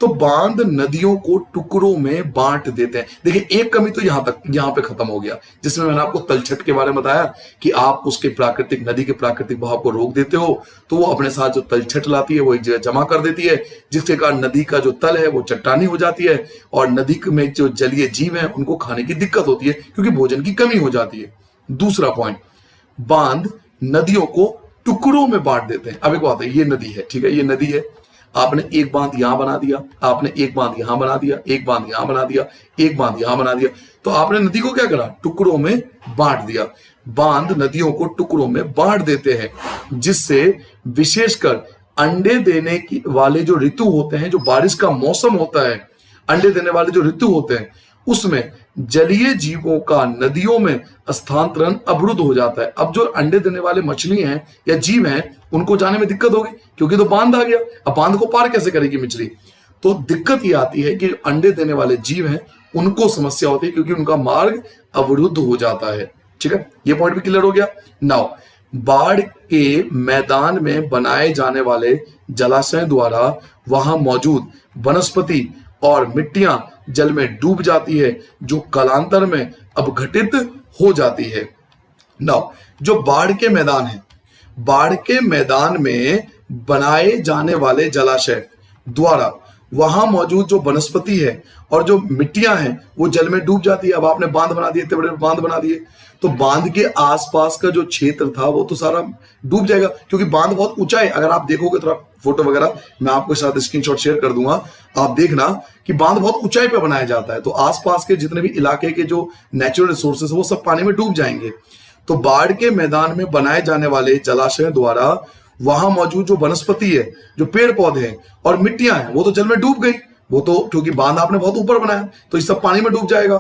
तो बांध नदियों को टुकड़ों में बांट देते हैं। देखिए एक कमी तो यहां पे खत्म हो गया, जिसमें मैंने आपको तलछट के बारे में बताया कि आप उसके प्राकृतिक, नदी के प्राकृतिक बहाव को रोक देते हो तो वो अपने साथ जो तलछट लाती है वो एक जगह जमा कर देती है, जिसके कारण नदी का जो तल है वो चट्टानी हो जाती है और नदी में जो जलीय जीव है उनको खाने की दिक्कत होती है क्योंकि भोजन की कमी हो जाती है। दूसरा पॉइंट, बांध नदियों को टुकड़ों में बांट देते हैं। अब एक बात है, ये नदी है, ठीक है, ये नदी है, आपने एक बांध यहां बना दिया, आपने एक बांध यहां बना दिया, एक बांध यहां बना दिया, एक बांध यहां बना दिया, तो आपने नदी को क्या करा? टुकड़ों में बांट दिया। बांध नदियों को टुकड़ों में बांट देते हैं, जिससे विशेषकर अंडे देने की वाले जो ऋतु होते हैं, जो बारिश का मौसम होता है, अंडे देने वाले जो ऋतु होते हैं उसमें जलीय जीवों का नदियों में स्थानांतरण अवरुद्ध हो जाता है। अब जो अंडे देने वाले मछली हैं या जीव हैं उनको जाने में दिक्कत होगी क्योंकि तो बांध आ गया। अब बांध को पार कैसे करेगी मछली? तो दिक्कत ये आती है कि अंडे देने वाले जीव हैं उनको समस्या होती है क्योंकि उनका मार्ग अवरुद्ध हो जाता है। ठीक है, ये पॉइंट भी क्लियर हो गया। नाउ, बाढ़ के मैदान में बनाए जाने वाले जलाशय द्वारा वहां मौजूद वनस्पति और मिट्टियां जल में डूब जाती है, जो कालांतर में अपघटित हो जाती है। नाउ, जो बाढ़ के मैदान है, बाढ़ के मैदान में बनाए जाने वाले जलाशय द्वारा वहां मौजूद जो वनस्पति है और जो मिट्टियां हैं वो जल में डूब जाती है। अब आपने बांध बना दिए, इतने बड़े बांध बना दिए, तो बांध के आसपास का जो क्षेत्र था वो तो सारा डूब जाएगा, क्योंकि बांध बहुत ऊंचा है। अगर आप देखोगे थोड़ा फोटो वगैरह मैं आपके साथ स्क्रीनशॉट शेयर कर दूंगा, आप देखना कि बांध बहुत ऊंचाई पे बनाया जाता है, तो आसपास के जितने भी इलाके के जो नेचुरल रिसोर्सेस वो सब पानी में डूब जाएंगे। तो बाढ़ के मैदान में बनाए जाने वाले जलाशय द्वारा वहां मौजूद जो वनस्पति है, जो पेड़ पौधे हैं और मिट्टियां हैं वो तो जल में डूब गई, वो तो क्योंकि बांध आपने बहुत ऊपर बनाया तो इस सब पानी में डूब जाएगा।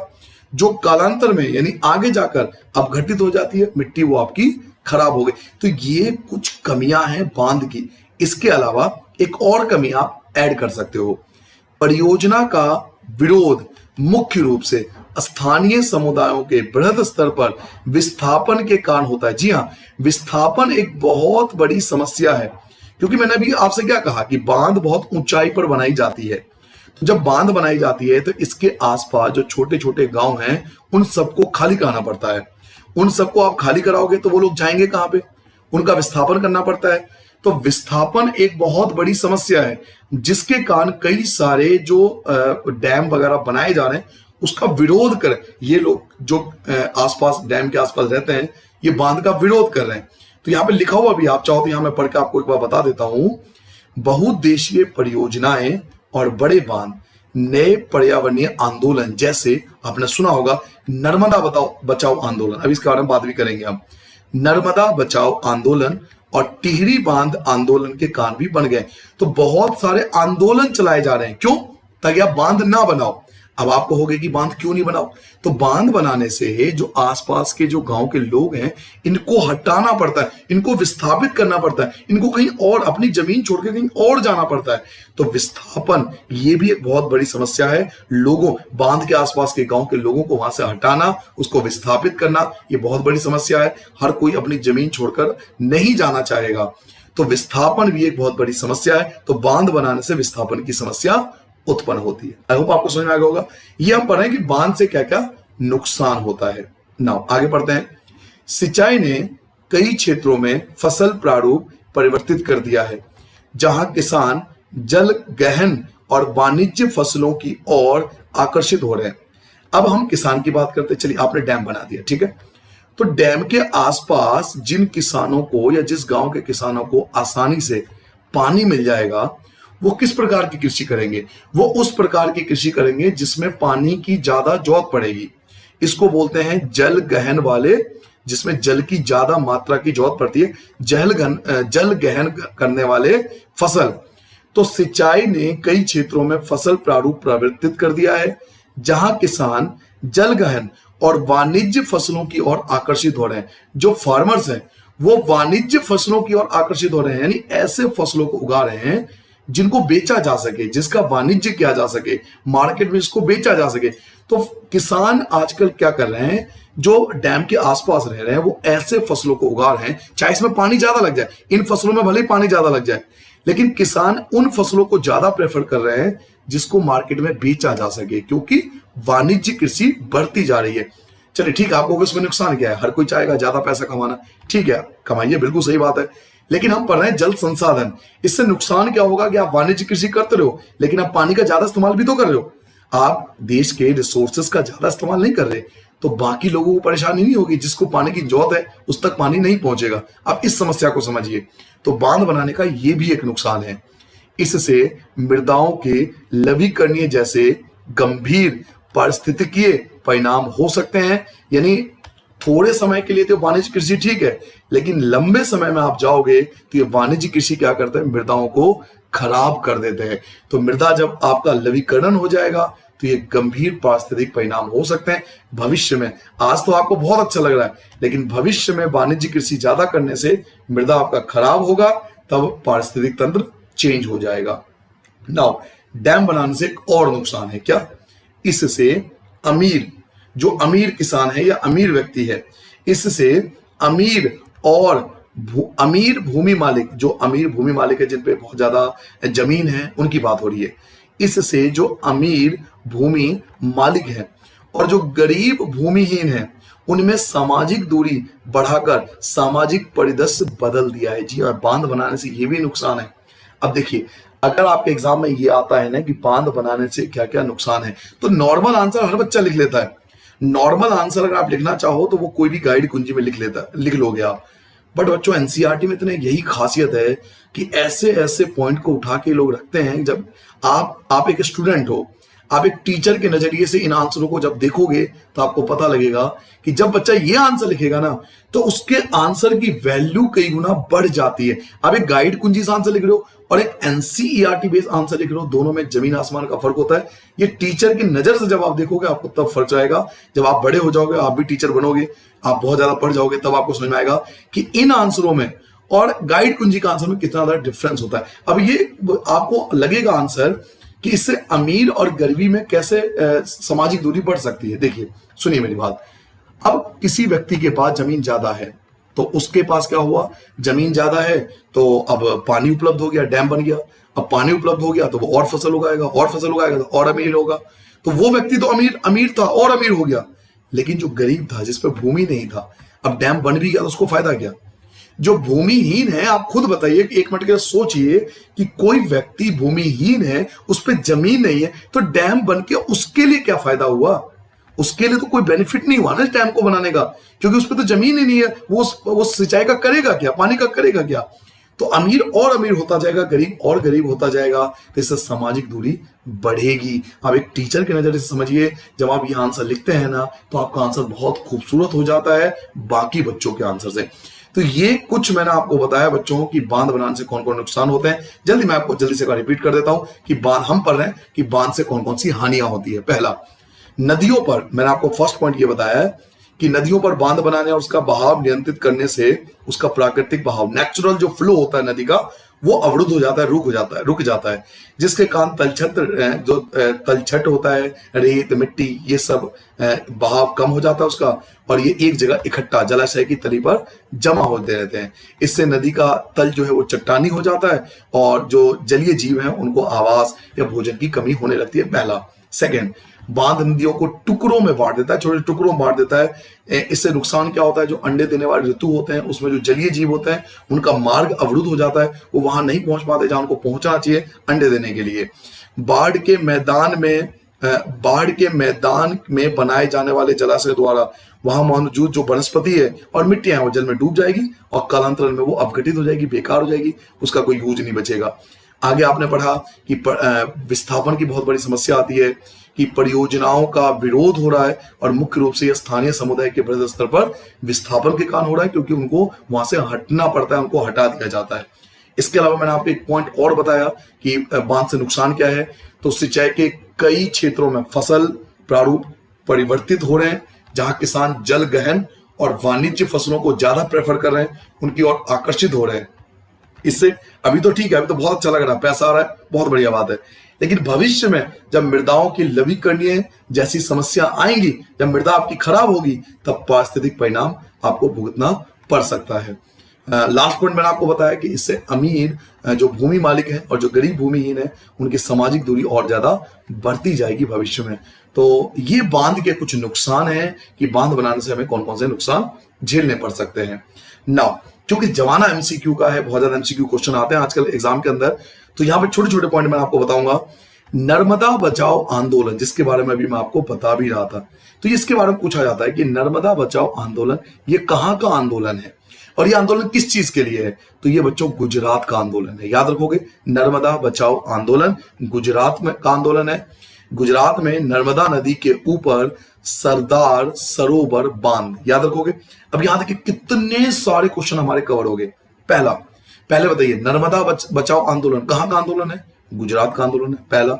जो कालांतर में यानी आगे जाकर अपघटित हो जाती है मिट्टी, वो आपकी खराब हो गई। तो ये कुछ कमियां हैं बांध की। इसके अलावा एक और कमी आप ऐड कर सकते हो। परियोजना का विरोध मुख्य रूप से स्थानीय समुदायों के बृहद स्तर पर विस्थापन के कारण होता है। जी हाँ, विस्थापन एक बहुत बड़ी समस्या है, क्योंकि मैंने अभी आपसे क्या कहा कि बांध बहुत ऊंचाई पर बनाई जाती है। तो जब बांध बनाई जाती है तो इसके आसपास जो छोटे छोटे गांव हैं उन सबको खाली कराना पड़ता है। उन सबको आप खाली कराओगे तो वो लोग जाएंगे कहां पे? उनका विस्थापन करना पड़ता है। तो विस्थापन एक बहुत बड़ी समस्या है, जिसके कारण कई सारे जो डैम वगैरह बनाए जा रहे हैं उसका विरोध कर ये लोग जो आसपास डैम के आसपास रहते हैं, ये बांध का विरोध कर रहे हैं। तो यहाँ पे लिखा हुआ भी, आप चाहो तो यहाँ मैं पढ़ के आपको एक बार बता देता हूं। बहुउद्देशीय परियोजनाएं और बड़े बांध नए पर्यावरणीय आंदोलन, जैसे आपने सुना होगा नर्मदा बचाओ आंदोलन, अब इसके बारे में बात भी करेंगे हम। नर्मदा बचाओ आंदोलन और टिहरी बांध आंदोलन के कारण भी बन गए। तो बहुत सारे आंदोलन चलाए जा रहे हैं, क्यों? ताकि आप बांध ना बनाओ। अब आप कहोगे कि बांध क्यों नहीं बनाओ? तो बांध बनाने से जो आसपास के जो गांव के लोग हैं इनको हटाना पड़ता है, इनको विस्थापित करना पड़ता है, इनको कहीं और अपनी जमीन छोड़ के कहीं और जाना पड़ता है। तो विस्थापन ये भी एक बहुत बड़ी समस्या है। लोगों, बांध के आसपास के गांव के लोगों को वहां से हटाना, उसको विस्थापित करना, ये बहुत बड़ी समस्या है। हर कोई अपनी जमीन छोड़कर नहीं जाना चाहेगा। तो विस्थापन भी एक बहुत बड़ी समस्या है। तो बांध बनाने से विस्थापन की समस्या उत्पन्न होती है। आई होप आपको समझ में आ गया होगा। ये हम पढ़ रहे हैं कि बांध से क्या क्या नुकसान होता है। नाउ आगे पढ़ते हैं। सिंचाई ने कई क्षेत्रों में फसल प्रारूप परिवर्तित कर दिया है, जहां किसान जल गहन और वाणिज्य फसलों की ओर आकर्षित हो रहे हैं। अब हम किसान की बात करते हैं। चलिए, आपने डैम बना दिया, ठीक है। तो डैम के आसपास जिन किसानों को या जिस गांव के किसानों को आसानी से पानी मिल जाएगा, वो किस प्रकार की कृषि करेंगे? वो उस प्रकार की कृषि करेंगे जिसमें पानी की ज्यादा जरूरत पड़ेगी। इसको बोलते हैं जल गहन वाले, जिसमें जल की ज्यादा मात्रा की जरूरत पड़ती है, जल गहन करने वाले फसल। तो सिंचाई ने कई क्षेत्रों में फसल प्रारूप परिवर्तित कर दिया है, जहां किसान जल गहन और वाणिज्य फसलों की ओर आकर्षित हो रहे हैं। जो फार्मर्स हैं वो वाणिज्य फसलों की ओर आकर्षित हो रहे हैं, यानी ऐसे फसलों को उगा रहे हैं जिनको बेचा जा सके, जिसका वाणिज्य किया जा सके, मार्केट में इसको बेचा जा सके। तो किसान आजकल क्या कर रहे हैं, जो डैम के आसपास रह रहे हैं वो ऐसे फसलों को उगा रहे हैं, चाहे इसमें पानी ज्यादा लग जाए, इन फसलों में भले ही पानी ज्यादा लग जाए, लेकिन किसान उन फसलों को ज्यादा प्रेफर कर रहे हैं जिसको मार्केट में बेचा जा सके, क्योंकि वाणिज्य कृषि बढ़ती जा रही है। चलिए ठीक है, आपको इसमें नुकसान क्या है? हर कोई चाहेगा ज्यादा पैसा कमाना, ठीक है, कमाइए, बिल्कुल सही बात है। लेकिन हम पढ़ रहे हैं जल संसाधन। इससे नुकसान क्या होगा कि आप वाणिज्य कृषि करते रहो, लेकिन आप पानी का ज्यादा इस्तेमाल भी तो कर रहे हो। आप देश के रिसोर्सेस का ज्यादा इस्तेमाल नहीं कर रहे, तो बाकी लोगों को परेशानी नहीं होगी। जिसको पानी की जरूरत है उस तक पानी नहीं पहुंचेगा। आप इस समस्या को समझिए। तो बांध बनाने का ये भी एक नुकसान है। इससे मृदाओं के लवणीकरण जैसे गंभीर पारिस्थितिकीय परिणाम हो सकते हैं। यानी थोड़े समय के लिए तो वाणिज्य कृषि ठीक है, लेकिन लंबे समय में आप जाओगे तो ये वाणिज्य कृषि क्या करते हैं? मृदाओं को खराब कर देते हैं। तो मृदा जब आपका लवणीकरण हो जाएगा तो ये गंभीर पारिस्थितिक परिणाम हो सकते हैं भविष्य में। आज तो आपको बहुत अच्छा लग रहा है, लेकिन भविष्य में वाणिज्य कृषि ज्यादा करने से मृदा आपका खराब होगा, तब पारिस्थितिक तंत्र चेंज हो जाएगा। नाउ डैम बनाने से एक और नुकसान है क्या? इससे जो अमीर किसान है या अमीर व्यक्ति है, इससे अमीर भूमि मालिक, जो अमीर भूमि मालिक है जिन पे बहुत ज्यादा जमीन है, उनकी बात हो रही है। इससे जो अमीर भूमि मालिक है और जो गरीब भूमिहीन है, उनमें सामाजिक दूरी बढ़ाकर सामाजिक परिदृश्य बदल दिया है। जी, और बांध बनाने से ये भी नुकसान है। अब देखिए, अगर आपके एग्जाम में ये आता है ना कि बांध बनाने से क्या क्या नुकसान है, तो नॉर्मल आंसर हर बच्चा लिख लेता है। नॉर्मल आंसर अगर आप लिखना चाहो तो वो कोई भी गाइड कुंजी में लिख लोगे आप। बट बच्चों, एनसीईआरटी में इतने यही खासियत है कि ऐसे ऐसे पॉइंट को उठा के लोग रखते हैं। जब आप एक स्टूडेंट हो, आप एक टीचर के नजरिए से इन आंसरों को जब देखोगे तो आपको पता लगेगा कि जब बच्चा ये आंसर लिखेगा ना तो उसके आंसर की वैल्यू कई गुना बढ़ जाती है। आप एक गाइड कुंजी से आंसर लिख रहे हो और एक एनसीईआरटी बेस्ड आंसर लिख रहे हो, दोनों में जमीन आसमान का फर्क होता है। ये टीचर की नजर से जब आप देखोगे आपको तब फर्क आएगा। जब आप बड़े हो जाओगे, आप भी टीचर बनोगे, आप बहुत ज्यादा पढ़ जाओगे, तब आपको समझ में आएगा कि इन आंसरों में और गाइड कुंजी का आंसर में कितना ज्यादा डिफरेंस होता है। अब ये आपको लगेगा आंसर कि इससे अमीर और गरीबी में कैसे सामाजिक दूरी बढ़ सकती है। देखिए, सुनिए मेरी बात। अब किसी व्यक्ति के पास जमीन ज्यादा है तो उसके पास क्या हुआ, जमीन ज्यादा है तो अब पानी उपलब्ध हो गया, डैम बन गया। अब पानी उपलब्ध हो गया तो वो और फसल उगाएगा, और फसल उगाएगा तो और अमीर होगा। तो वो व्यक्ति तो अमीर था और अमीर हो गया, लेकिन जो गरीब था, जिस पर भूमि नहीं था, अब डैम बन भी गया तो उसको फायदा क्या? जो भूमिहीन है, आप खुद बताइए, एक मिनट के लिए सोचिए कि कोई व्यक्ति भूमिहीन है, उस पर जमीन नहीं है, तो डैम बन के उसके लिए क्या फायदा हुआ? उसके लिए तो कोई बेनिफिट नहीं हुआ ना डैम को बनाने का, क्योंकि उस पर तो जमीन ही नहीं है। वो सिंचाई का करेगा क्या, पानी का करेगा क्या? तो अमीर और अमीर होता जाएगा, गरीब और गरीब होता जाएगा, तो इससे सामाजिक दूरी बढ़ेगी। आप एक टीचर के नजर से समझिए, जब आप ये आंसर लिखते हैं ना तो आपका आंसर बहुत खूबसूरत हो जाता है बाकी बच्चों के आंसर से। तो ये कुछ मैंने आपको बताया बच्चों की बांध बनाने से कौन कौन नुकसान होते हैं। मैं आपको जल्दी से रिपीट कर देता हूं कि बांध हम पढ़ रहे हैं कि बांध से कौन कौन सी हानियां होती है। पहला, नदियों पर, मैंने आपको फर्स्ट पॉइंट ये बताया है कि नदियों पर बांध बनाने और उसका बहाव नियंत्रित करने से उसका प्राकृतिक बहाव, नेचुरल जो फ्लो होता है नदी का, वो अवरुद्ध हो जाता है, रुक जाता है, जिसके कारण तलछट होता है, रेत मिट्टी ये सब बहाव कम हो जाता है उसका, और ये एक जगह इकट्ठा जलाशय की तली पर जमा होते रहते हैं। इससे नदी का तल जो है वो चट्टानी हो जाता है और जो जलीय जीव हैं उनको आवास या भोजन की कमी होने लगती है। पहला। सेकेंड, बांध नदियों को टुकड़ों में बांट देता है, छोटे टुकड़ों में बांट देता है। इससे नुकसान क्या होता है, जो अंडे देने वाले ऋतु होते हैं उसमें जो जलीय जीव होते हैं उनका मार्ग अवरुद्ध हो जाता है, वो वहां नहीं पहुंच पाते जहां उनको पहुंचना चाहिए अंडे देने के लिए। बाढ़ के मैदान में बनाए जाने वाले जलाशय द्वारा वहां मौजूद जो वनस्पति है और मिट्टियां हैं वो जल में डूब जाएगी और कालांतरण में वो अपघटित हो जाएगी, बेकार हो जाएगी, उसका कोई यूज नहीं बचेगा। आगे आपने पढ़ा कि विस्थापन की बहुत बड़ी समस्या आती है, कि परियोजनाओं का विरोध हो रहा है और मुख्य रूप से यह स्थानीय समुदाय के बृहद स्तर पर विस्थापन के कारण हो रहा है, क्योंकि उनको वहां से हटना पड़ता है, उनको हटा दिया जाता है। इसके अलावा मैंने आपको एक पॉइंट और बताया कि बांध से नुकसान क्या है। तो सिंचाई के कई क्षेत्रों में फसल प्रारूप परिवर्तित हो रहे हैं, जहां किसान जल गहन और वाणिज्य फसलों को ज्यादा प्रेफर कर रहे हैं, उनकी ओर आकर्षित हो रहे हैं। इससे अभी तो ठीक है, अभी तो बहुत अच्छा लग रहा है, पैसा आ रहा है, बहुत बढ़िया बात है, लेकिन भविष्य में जब मृदाओं की लवणीकरण जैसी समस्या आएंगी, जब मृदा आपकी खराब होगी, तब पारिस्थितिक परिणाम आपको भुगतना पड़ सकता है। लास्ट पॉइंट मैंने आपको बताया कि इससे अमीर जो भूमि मालिक हैं और जो गरीब भूमिहीन है उनकी सामाजिक दूरी और ज्यादा बढ़ती जाएगी भविष्य में। तो ये बांध के कुछ नुकसान हैं कि बांध बनाने से हमें कौन कौन से नुकसान झेलने पड़ सकते हैं। नाउ, क्योंकि जमाना एमसीक्यू का है, बहुत ज्यादा एमसीक्यू क्वेश्चन आते हैं आजकल एग्जाम के अंदर, तो यहाँ पे छोटे छोटे पॉइंट मैं आपको बताऊंगा। नर्मदा बचाओ आंदोलन, जिसके बारे में अभी मैं आपको बता भी रहा था, तो इसके बारे में पूछा जाता है कि नर्मदा बचाओ आंदोलन ये कहाँ का आंदोलन है और ये आंदोलन किस चीज के लिए है। तो ये बच्चों गुजरात का आंदोलन है, याद रखोगे। नर्मदा बचाओ आंदोलन गुजरात में का आंदोलन है। गुजरात में नर्मदा नदी के ऊपर सरदार सरोवर बांध, याद रखोगे। अब यहां देखिए कितने सारे क्वेश्चन हमारे कवर हो गए। पहले बताइए, नर्मदा बचाओ आंदोलन कहां का आंदोलन है? गुजरात का आंदोलन है, पहला।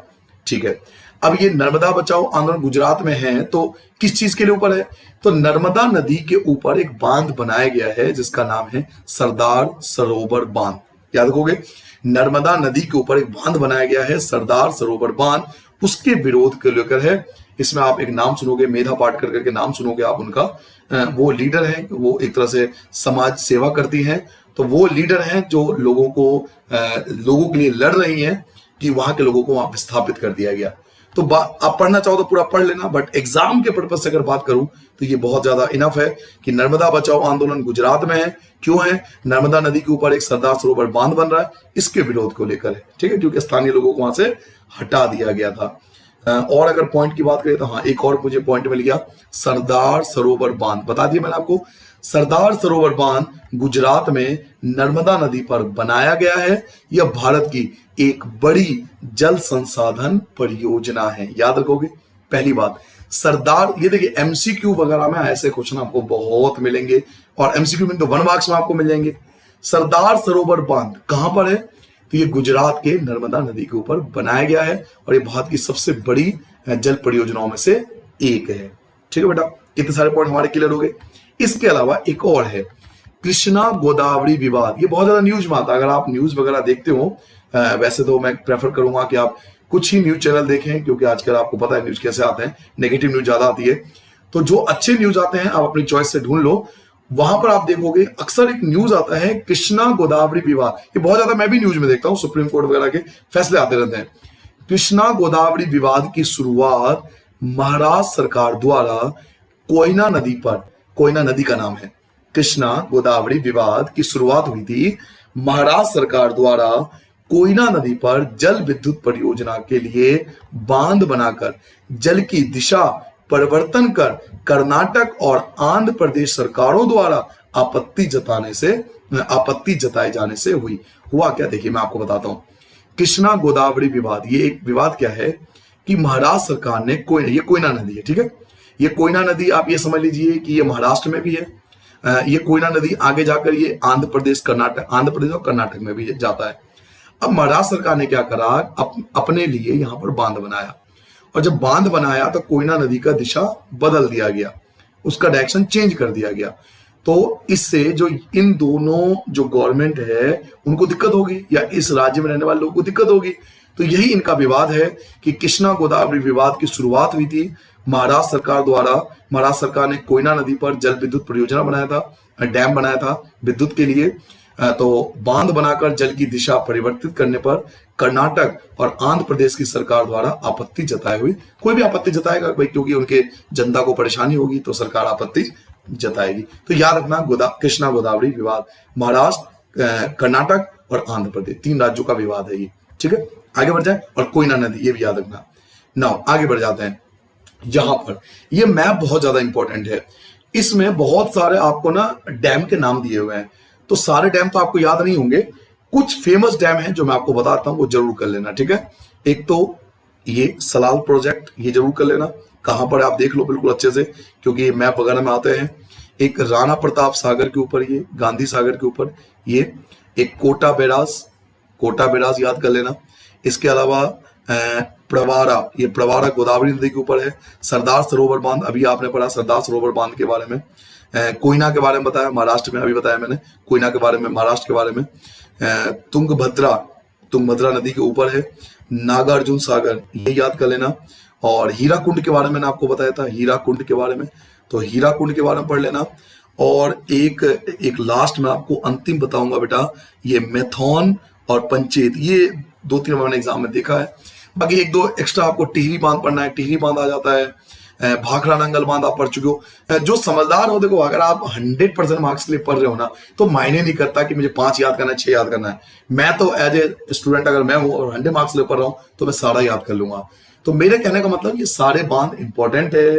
ठीक है, अब ये नर्मदा बचाओ आंदोलन गुजरात में है तो किस चीज के लिए ऊपर है? तो नर्मदा नदी के ऊपर एक बांध बनाया गया है जिसका नाम है सरदार सरोवर बांध, याद रखोगे। नर्मदा नदी के ऊपर एक बांध बनाया गया है सरदार सरोवर बांध, उसके विरोध को लेकर है। इसमें आप एक नाम सुनोगे, मेधा पाटकर करके नाम सुनोगे आप उनका, वो लीडर है, वो एक तरह से समाज सेवा करती हैं, तो वो लीडर हैं जो लोगों के लिए लड़ रही हैं कि वहां के लोगों को वहां विस्थापित कर दिया गया। तो आप पढ़ना चाहो तो पूरा पढ़ लेना, बट एग्जाम के पर्पज से अगर बात करूं तो ये बहुत ज्यादा इनफ है कि नर्मदा बचाओ आंदोलन गुजरात में है। क्यों है? नर्मदा नदी के ऊपर एक सरदार सरोवर बांध बन रहा है, इसके विरोध को लेकर है, ठीक है, क्योंकि स्थानीय लोगों को वहां से हटा दिया गया था। और अगर पॉइंट की बात करें तो हाँ, एक और मुझे पॉइंट मिल गया, सरदार सरोवर बांध बता दिया मैंने आपको। सरदार सरोवर बांध गुजरात में नर्मदा नदी पर बनाया गया है। यह भारत की एक बड़ी जल संसाधन परियोजना है। याद रखोगे। पहली बात, सरदार, ये देखिए एमसीक्यू वगैरह में ऐसे क्वेश्चन आपको बहुत मिलेंगे और एमसीक्यू में तो 1 मार्क्स में आपको मिल जाएंगे। सरदार सरोवर बांध कहां पर है? तो ये गुजरात के नर्मदा नदी के ऊपर बनाया गया है और ये भारत की सबसे बड़ी जल परियोजनाओं में से एक है। ठीक है बेटा, कितने सारे पॉइंट हमारे क्लियर हो गए। इसके अलावा एक और है कृष्णा गोदावरी विवाद। ये बहुत ज्यादा न्यूज में आता है। अगर आप न्यूज वगैरह देखते हो, वैसे तो मैं प्रेफर करूंगा कि आप कुछ ही न्यूज चैनल देखें, क्योंकि आजकल आपको पता है न्यूज कैसे आते हैं, नेगेटिव न्यूज ज्यादा आती है। तो जो अच्छे न्यूज आते हैं आप अपनी चॉइस से ढूंढ लो। वहां पर आप देखोगे अक्सर एक न्यूज आता है कृष्णा गोदावरी विवाद। ये बहुत ज्यादा मैं भी न्यूज में देखता हूं, सुप्रीम कोर्ट वगैरह के फैसले आते रहते हैं। कृष्णा गोदावरी विवाद की शुरुआत महाराष्ट्र सरकार द्वारा कोयना नदी पर, कोयना नदी का नाम है, कृष्णा गोदावरी विवाद की शुरुआत हुई थी महाराष्ट्र सरकार द्वारा कोयना नदी पर जल विद्युत परियोजना के लिए बांध बनाकर जल की दिशा परिवर्तन कर कर्नाटक और आंध्र प्रदेश सरकारों द्वारा आपत्ति जताए जाने से हुई। हुआ क्या, देखिए मैं आपको बताता हूं। कृष्णा गोदावरी विवाद, ये एक विवाद क्या है कि महाराष्ट्र सरकार ने ये कोयना नदी है, ठीक है, ये कोयना नदी आप ये समझ लीजिए कि ये महाराष्ट्र में भी है। ये कोयना नदी आगे जाकर ये आंध्र प्रदेश और कर्नाटक में भी जाता है। अब महाराष्ट्र सरकार ने क्या करा, अपने लिए यहां पर बांध बनाया और जब बांध बनाया तो कोयना नदी का दिशा बदल दिया गया, उसका डायरेक्शन चेंज कर दिया गया। तो इससे जो इन दोनों जो गवर्नमेंट है उनको दिक्कत होगी या इस राज्य में रहने वाले लोगों को दिक्कत होगी। तो यही इनका विवाद है कि कृष्णा गोदावरी विवाद की शुरुआत हुई थी महाराष्ट्र सरकार द्वारा। महाराष्ट्र सरकार ने कोयना नदी पर जल विद्युत परियोजना बनाया था, डैम बनाया था विद्युत के लिए। तो बांध बनाकर जल की दिशा परिवर्तित करने पर कर्नाटक और आंध्र प्रदेश की सरकार द्वारा आपत्ति जताई हुई। कोई भी आपत्ति जताएगा भाई, क्योंकि उनके जनता को परेशानी होगी तो सरकार आपत्ति जताएगी। तो याद रखना, कृष्णा गोदावरी विवाद महाराष्ट्र, कर्नाटक और आंध्र प्रदेश, 3 राज्यों का विवाद है ये। ठीक है, आगे बढ़ जाए। और कोयना नदी ये भी याद रखना। नाउ आगे बढ़ जाते हैं। यहां पर ये मैप बहुत ज्यादा इंपॉर्टेंट है। इसमें बहुत सारे आपको ना डैम के नाम दिए हुए हैं, तो सारे डैम तो आपको याद नहीं होंगे। कुछ फेमस डैम हैं जो मैं आपको बताता हूं, वो जरूर कर लेना। ठीक है, एक तो ये सलाल प्रोजेक्ट, ये जरूर कर लेना। कहां पर आप देख लो बिल्कुल अच्छे से, क्योंकि मैप वगैरह में आते हैं। एक राणा प्रताप सागर के ऊपर, ये गांधी सागर के ऊपर, ये एक कोटा बैराज याद कर लेना। इसके अलावा प्रवारा, ये प्रवारा गोदावरी नदी के ऊपर है। सरदार सरोवर बांध, अभी आपने पढ़ा सरदार सरोवर बांध के बारे में। कोयना के बारे में बताया, महाराष्ट्र में अभी बताया मैंने, कोयना के बारे में महाराष्ट्र के बारे में। तुंगभद्रा नदी के ऊपर है नागार्जुन सागर, ये याद कर लेना। और हीराकुंड के बारे में मैंने आपको बताया था, हीराकुंड के बारे में, तो हीराकुंड के बारे में पढ़ लेना। और एक लास्ट में आपको अंतिम बताऊंगा बेटा, ये मैथॉन और पंचेत, ये 2-3 बार मैंने एग्जाम में देखा है। बाकी 1-2 एक्स्ट्रा आपको टिहरी बांध पढ़ना है, टिहरी बांध आ जाता है। भाखड़ा नंगल बांध आप पढ़ चुके हो। जो समझदार हो, देखो अगर आप 100% मार्क्स के लिए पढ़ रहे हो ना, तो मायने नहीं करता कि मुझे 5 याद करना है, 6 याद करना है। मैं तो एज ए स्टूडेंट अगर मैं हूं और 100 मार्क्स ले पढ़ रहा हूं तो मैं सारा याद कर लूंगा। तो मेरे कहने का मतलब ये सारे बांध इंपॉर्टेंट है।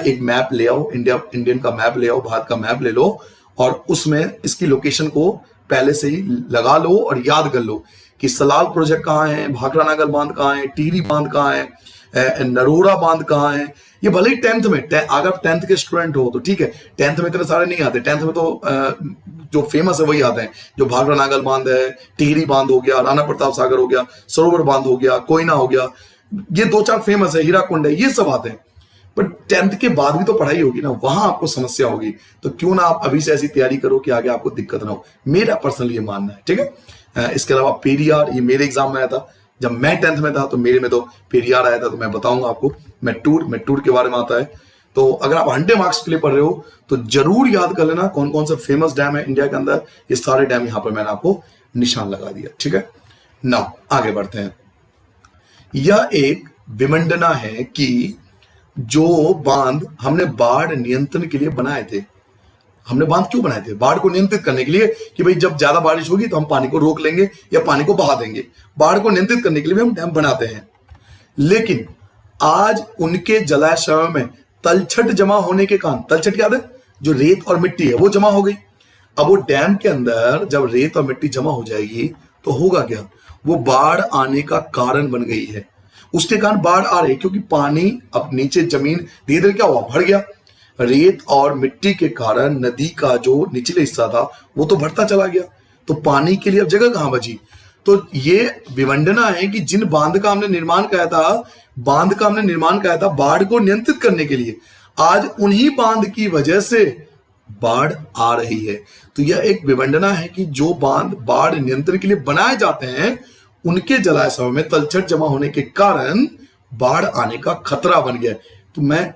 एक मैप ले आओ, इंडियन का मैप ले आओ, भारत का मैप ले लो और उसमें इसकी लोकेशन को पहले से ही लगा लो और याद कर लो कि सलाल प्रोजेक्ट कहाँ है, भाखड़ा नागल बांध कहाँ है, टिहरी बांध कहाँ है, नरोरा बांध कहाँ है। ये भले ही 10th में, अगर 10th के स्टूडेंट हो तो ठीक है, 10th में इतने सारे नहीं आते। 10th में तो जो फेमस है वही आते हैं, जो भाखड़ा नागल बांध है, टिहरी बांध हो गया, राणा प्रताप सागर हो गया, सरोवर बांध हो गया, कोयना हो गया, ये 2-4 फेमस है, हीराकुंड है, ये सब आते हैं। बट 10th के बाद भी तो पढ़ाई होगी ना, वहां आपको समस्या होगी। तो क्यों ना आप अभी से ऐसी तैयारी करो कि आगे आपको दिक्कत ना हो, मेरा पर्सनली ये मानना है। ठीक है, इसके अलावा पेरियार, ये मेरे एग्जाम में आया था जब मैं 10th में था, तो मेरे में तो पेरियार आया था, तो मैं बताऊंगा आपको। मेट्टूर के बारे में आता है। तो अगर आप 100 मार्क्स के लिए पढ़ रहे हो तो जरूर याद कर लेना कौन कौन सा फेमस डैम है इंडिया के अंदर। ये सारे डैम यहां पर मैंने आपको निशान लगा दिया। ठीक है, नाउ आगे बढ़ते हैं। यह एक विडंबना है कि जो बांध हमने बाढ़ नियंत्रण के लिए बनाए थे, हमने बांध क्यों बनाए थे? बाढ़ को नियंत्रित करने के लिए कि भाई जब ज्यादा बारिश होगी तो हम पानी को रोक लेंगे या पानी को बहा देंगे। बाढ़ को नियंत्रित करने के लिए भी हम डैम बनाते हैं। लेकिन आज उनके जलाशयों में तलछट जमा होने के कारण, तलछट याद है, जो रेत और मिट्टी है वो जमा हो गई। अब वो डैम के अंदर जब रेत और मिट्टी जमा हो जाएगी तो होगा क्या, वो बाढ़ आने का कारण बन गई है। उसके कारण बाढ़ आ रही है क्योंकि पानी अब नीचे जमीन धीरे धीरे क्या हुआ, भर गया। रेत और मिट्टी के कारण नदी का जो निचले हिस्सा था वो तो भरता चला गया, तो पानी के लिए अब जगह कहां बची। तो ये विवंडना है कि जिन बांध का हमने निर्माण किया था बाढ़ को नियंत्रित करने के लिए, आज उन्हीं बांध की वजह से बाढ़ आ रही है। तो यह एक विवंडना है कि जो बांध बाढ़ नियंत्रण के लिए बनाए जाते हैं उनके जलाशयों में तलछट जमा होने के कारण बाढ़ आने का खतरा बन गया। तो मैं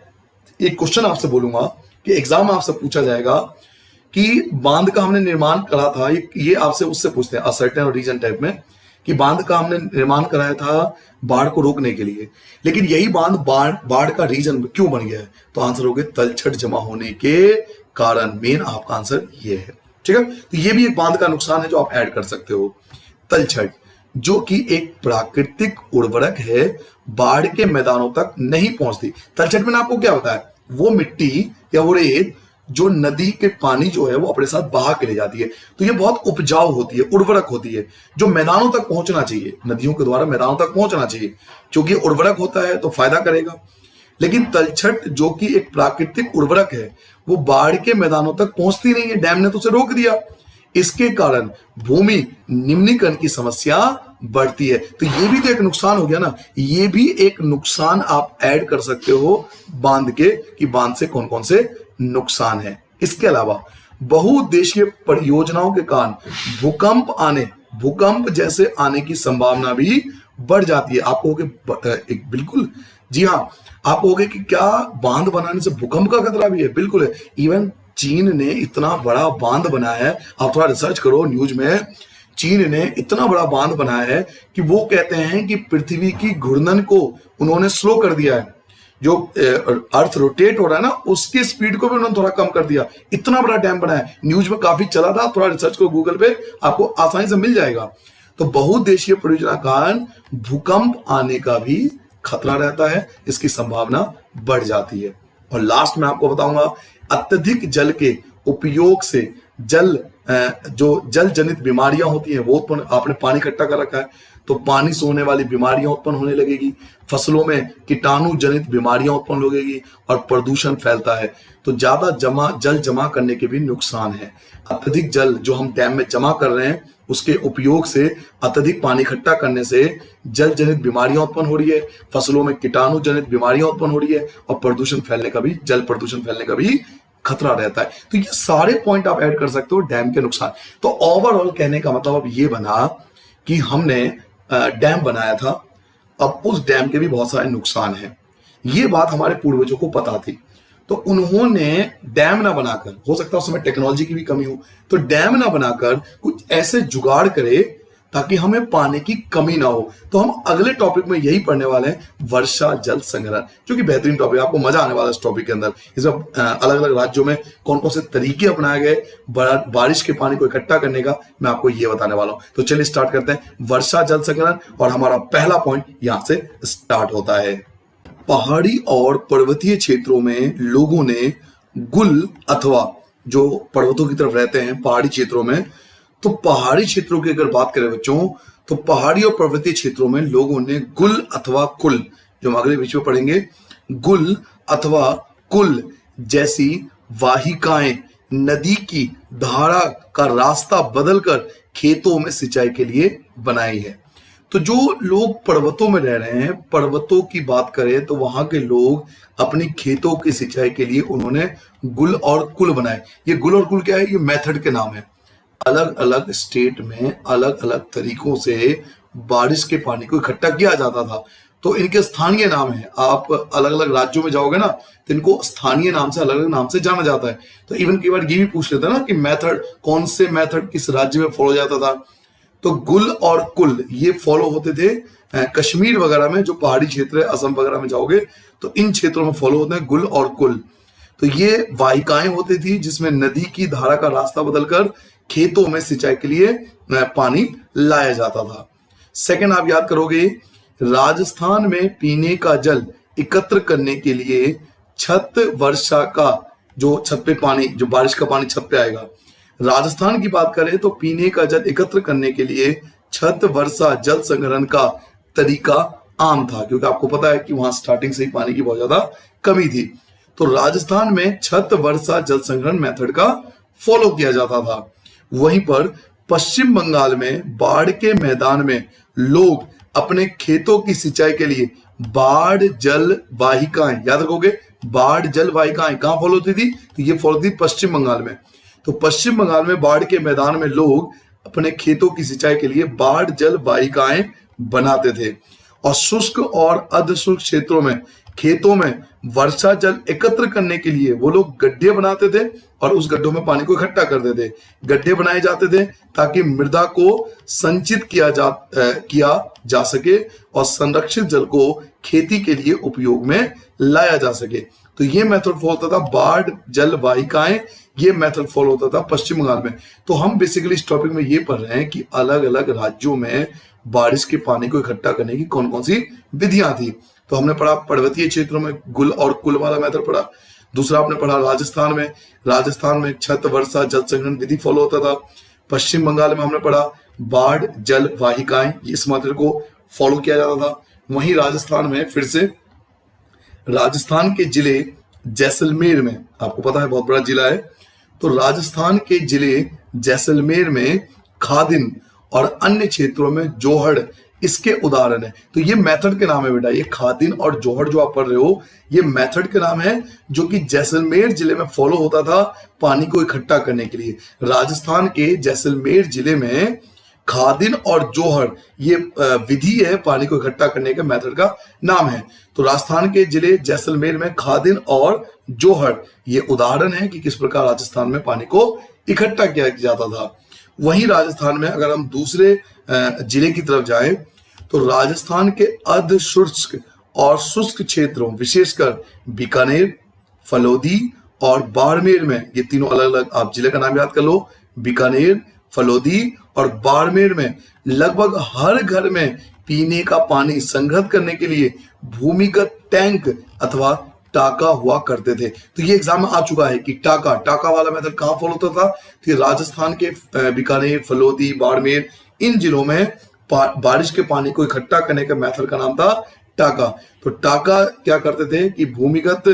एक क्वेश्चन आपसे बोलूंगा कि एग्जाम में आपसे पूछा जाएगा कि बांध का हमने निर्माण करा था, ये आपसे उससे पूछते हैं असर्टेन और रीजन टाइप में, कि बांध का हमने निर्माण कराया था बाढ़ को रोकने के लिए, लेकिन यही बांध बाढ़ का रीजन क्यों बन गया है। तो आंसर हो गया तलछट जमा होने के कारण। मेन आपका आंसर ये है, ठीक है। तो ये भी एक बांध का नुकसान है जो आप ऐड कर सकते हो। तलछट जो कि एक प्राकृतिक उर्वरक है, बाढ़ के मैदानों तक नहीं पहुंचती। तलछट में आपको क्या बताया, वो मिट्टी या वो रेत जो नदी के पानी जो है वो अपने साथ बहा के ले जाती है, तो ये बहुत उपजाऊ होती है, उर्वरक होती है, जो मैदानों तक पहुंचना चाहिए, नदियों के द्वारा मैदानों तक पहुंचना चाहिए, क्योंकि उर्वरक होता है तो फायदा करेगा। लेकिन तलछट जो कि एक प्राकृतिक उर्वरक है वो बाढ़ के मैदानों तक पहुंचती नहीं है, डैम ने तो उसे रोक दिया। इसके कारण भूमि निम्नीकरण की समस्या बढ़ती है। तो ये भी तो एक नुकसान हो गया ना, ये भी एक नुकसान आप ऐड कर सकते हो बांध के, कि बांध से कौन कौन से नुकसान है। इसके अलावा बहुउद्देशीय परियोजनाओं के कारण भूकंप जैसे आने की संभावना भी बढ़ जाती है। आप कहोगे बिल्कुल जी हाँ, आप कहोगे कि क्या बांध बनाने से भूकंप का खतरा भी है? बिल्कुल है। इवन चीन ने इतना बड़ा बांध बनाया है, आप थोड़ा रिसर्च करो न्यूज में, चीन ने इतना बड़ा बांध बनाया है कि वो कहते हैं कि पृथ्वी की घूर्णन को उन्होंने स्लो कर दिया है, जो अर्थ रोटेट हो रहा है ना उसकी स्पीड को भी उन्होंने थोड़ा कम कर दिया। इतना बड़ा डैम बनाया है, न्यूज में काफी चला था, थोड़ा रिसर्च करो गूगल पे, आपको आसानी से मिल जाएगा। तो बहुउद्देशीय परियोजना कारण भूकंप आने का भी खतरा रहता है, इसकी संभावना बढ़ जाती है। और लास्ट में आपको बताऊंगा, अत्यधिक जल के उपयोग से जो जल जनित बीमारियां होती हैं वो उत्पन्न, आपने पानी इकट्ठा कर रखा है तो पानी से होने वाली बीमारियां उत्पन्न होने लगेगी, फसलों में कीटाणु जनित बीमारियां उत्पन्न होगी और प्रदूषण फैलता है। तो ज्यादा जल जमा करने के भी नुकसान है। अत्यधिक जल जो हम डैम में जमा कर रहे हैं उसके उपयोग से, अत्यधिक पानी इकट्ठा करने से जल जनित बीमारियां उत्पन्न हो रही है, फसलों में कीटाणु जनित बीमारियां उत्पन्न हो रही है और प्रदूषण फैलने का भी, जल प्रदूषण फैलने का भी खतरा रहता है। तो ये सारे पॉइंट आप ऐड कर सकते हो डैम के नुकसान। तो ओवरऑल कहने का मतलब अब ये बना कि हमने डैम बनाया था, अब उस डैम के भी बहुत सारे नुकसान हैं। ये बात हमारे पूर्वजों को पता थी, तो उन्होंने डैम ना बनाकर, हो सकता है उस समय टेक्नोलॉजी की भी कमी हो, तो डैम ना बनाकर कुछ ऐसे जुगाड़ करे ताकि हमें पानी की कमी ना हो। तो हम अगले टॉपिक में यही पढ़ने वाले हैं, वर्षा जल संग्रहण, जो कि बेहतरीन टॉपिक, आपको मजा आने वाला है इस टॉपिक के अंदर। इसमें अलग अलग राज्यों में कौन कौन से तरीके अपनाए गए बारिश के पानी को इकट्ठा करने का, मैं आपको ये बताने वाला हूं। तो चलिए स्टार्ट करते हैं, वर्षा जल संग्रहण, और हमारा पहला पॉइंट यहां से स्टार्ट होता है। पहाड़ी और पर्वतीय क्षेत्रों में लोगों ने गुल, अथवा जो पर्वतों की तरफ रहते हैं पहाड़ी क्षेत्रों में, तो पहाड़ी क्षेत्रों की अगर बात करें बच्चों, तो पहाड़ी और पर्वतीय क्षेत्रों में लोगों ने गुल अथवा कुल, जो हम अगले बीच में पढ़ेंगे, गुल अथवा कुल जैसी वाहिकाएं नदी की धारा का रास्ता बदलकर खेतों में सिंचाई के लिए बनाई है। तो जो लोग पर्वतों में रह रहे हैं, पर्वतों की बात करें तो वहां के लोग अपनी खेतों की सिंचाई के लिए उन्होंने गुल और कुल बनाए। ये गुल और कुल क्या है? ये मेथड के नाम है। अलग अलग स्टेट में अलग अलग तरीकों से बारिश के पानी को इकट्ठा किया जाता था, तो इनके स्थानीय नाम है। आप अलग अलग राज्यों में जाओगे ना तो इनको स्थानीय नाम से, अलग अलग नाम से जाना जाता है। तो इवन कई बार ये भी पूछ लेते हैं ना कि मेथड, कौन से मेथड किस राज्य में फॉलो जाता था। तो गुल और कुल ये फॉलो होते थे कश्मीर वगैरह में, जो पहाड़ी क्षेत्र है, असम वगैरह में जाओगे तो इन क्षेत्रों में फॉलो होते हैं गुल और कुल। तो ये वाहिकाएं होती थी जिसमें नदी की धारा का रास्ता बदलकर खेतों में सिंचाई के लिए पानी लाया जाता था। सेकंड, आप याद करोगे, राजस्थान में पीने का जल एकत्र करने के लिए छत वर्षा का, जो छत पे पानी, जो बारिश का पानी छत पे आएगा, राजस्थान की बात करें तो पीने का जल एकत्र करने के लिए छत वर्षा जल संग्रहण का तरीका आम था, क्योंकि आपको पता है कि वहां स्टार्टिंग से ही पानी की बहुत ज्यादा कमी थी। तो राजस्थान में छत वर्षा जल संग्रहण मेथड का फॉलो किया जाता था। वहीं पर पश्चिम बंगाल में बाढ़ के मैदान में लोग अपने खेतों की सिंचाई के लिए बाढ़ जल वाहिकाएं, याद रखोगे, बाढ़ जल वाहिकाएं कहां फॉलो होती थी? तो ये फॉलो थी पश्चिम बंगाल में। तो पश्चिम बंगाल में बाढ़ के मैदान में लोग अपने खेतों की सिंचाई के लिए बाढ़ जल वाहिकाएं बनाते थे। और शुष्क और अर्ध शुष्क क्षेत्रों में खेतों में वर्षा जल एकत्र करने के लिए वो लोग गड्ढे बनाते थे और उस गड्ढों में पानी को इकट्ठा करते थे। गड्ढे बनाए जाते थे ताकि मृदा को संचित किया जा सके और संरक्षित जल को खेती के लिए उपयोग में लाया जा सके। तो ये मेथड फॉलो होता था, बाढ़ जल वाहिकाएं, ये मेथड फॉलो होता था पश्चिम बंगाल में। तो हम बेसिकली इस टॉपिक में ये पढ़ रहे हैं कि अलग अलग राज्यों में बारिश के पानी को इकट्ठा करने की कौन कौन सी विधियां थी। तो हमने पढ़ा पर्वतीय क्षेत्रों में गुल और कुल वाला मेथड पढ़ा। दूसरा आपने पढ़ा राजस्थान में छत वर्षा जल संग्रहण विधि फॉलो होता था। पश्चिम बंगाल में हमने पढ़ा बाढ़ जल वाहिकाएं, इस मेथड को फॉलो किया जाता था। वहीं राजस्थान में फिर से राजस्थान के जिले जैसलमेर में, आपको पता है बहुत बड़ा जिला है, तो राजस्थान के जिले जैसलमेर में खादिन और अन्य क्षेत्रों में जोहड़ इसके उदाहरण है। तो ये मेथड के नाम है बेटा, ये खादिन और जोहड़ जो आप पढ़ रहे हो ये मेथड के नाम है, जो कि जैसलमेर जिले में फॉलो होता था पानी को इकट्ठा करने के लिए। राजस्थान के जैसलमेर जिले में खादिन और जोहड़ ये विधि है, पानी को इकट्ठा करने के मेथड का नाम है। तो राजस्थान के जिले जैसलमेर में खादिन और जोहड़ ये उदाहरण है कि किस प्रकार राजस्थान में पानी को इकट्ठा किया जाता था। वहीं राजस्थान में अगर हम दूसरे जिले की तरफ जाएं तो राजस्थान के अर्ध शुष्क और शुष्क क्षेत्रों विशेषकर बीकानेर, फलोदी और बाड़मेर में, ये तीनों अलग अलग आप जिले का नाम याद कर लो, बीकानेर, फलोदी और बाड़मेर में लगभग हर घर में पीने का पानी संग्रहित करने के लिए भूमिगत टैंक अथवा टाका हुआ करते थे। तो ये एग्जाम में आ चुका है कि टाका वाला मेथड कहां फॉलो होता था? तो राजस्थान के बीकानेर, फलोदी, बाड़मेर इन जिलों में बारिश के पानी को इकट्ठा करने के मेथड का नाम था टाका। तो टाका क्या करते थे कि भूमिगत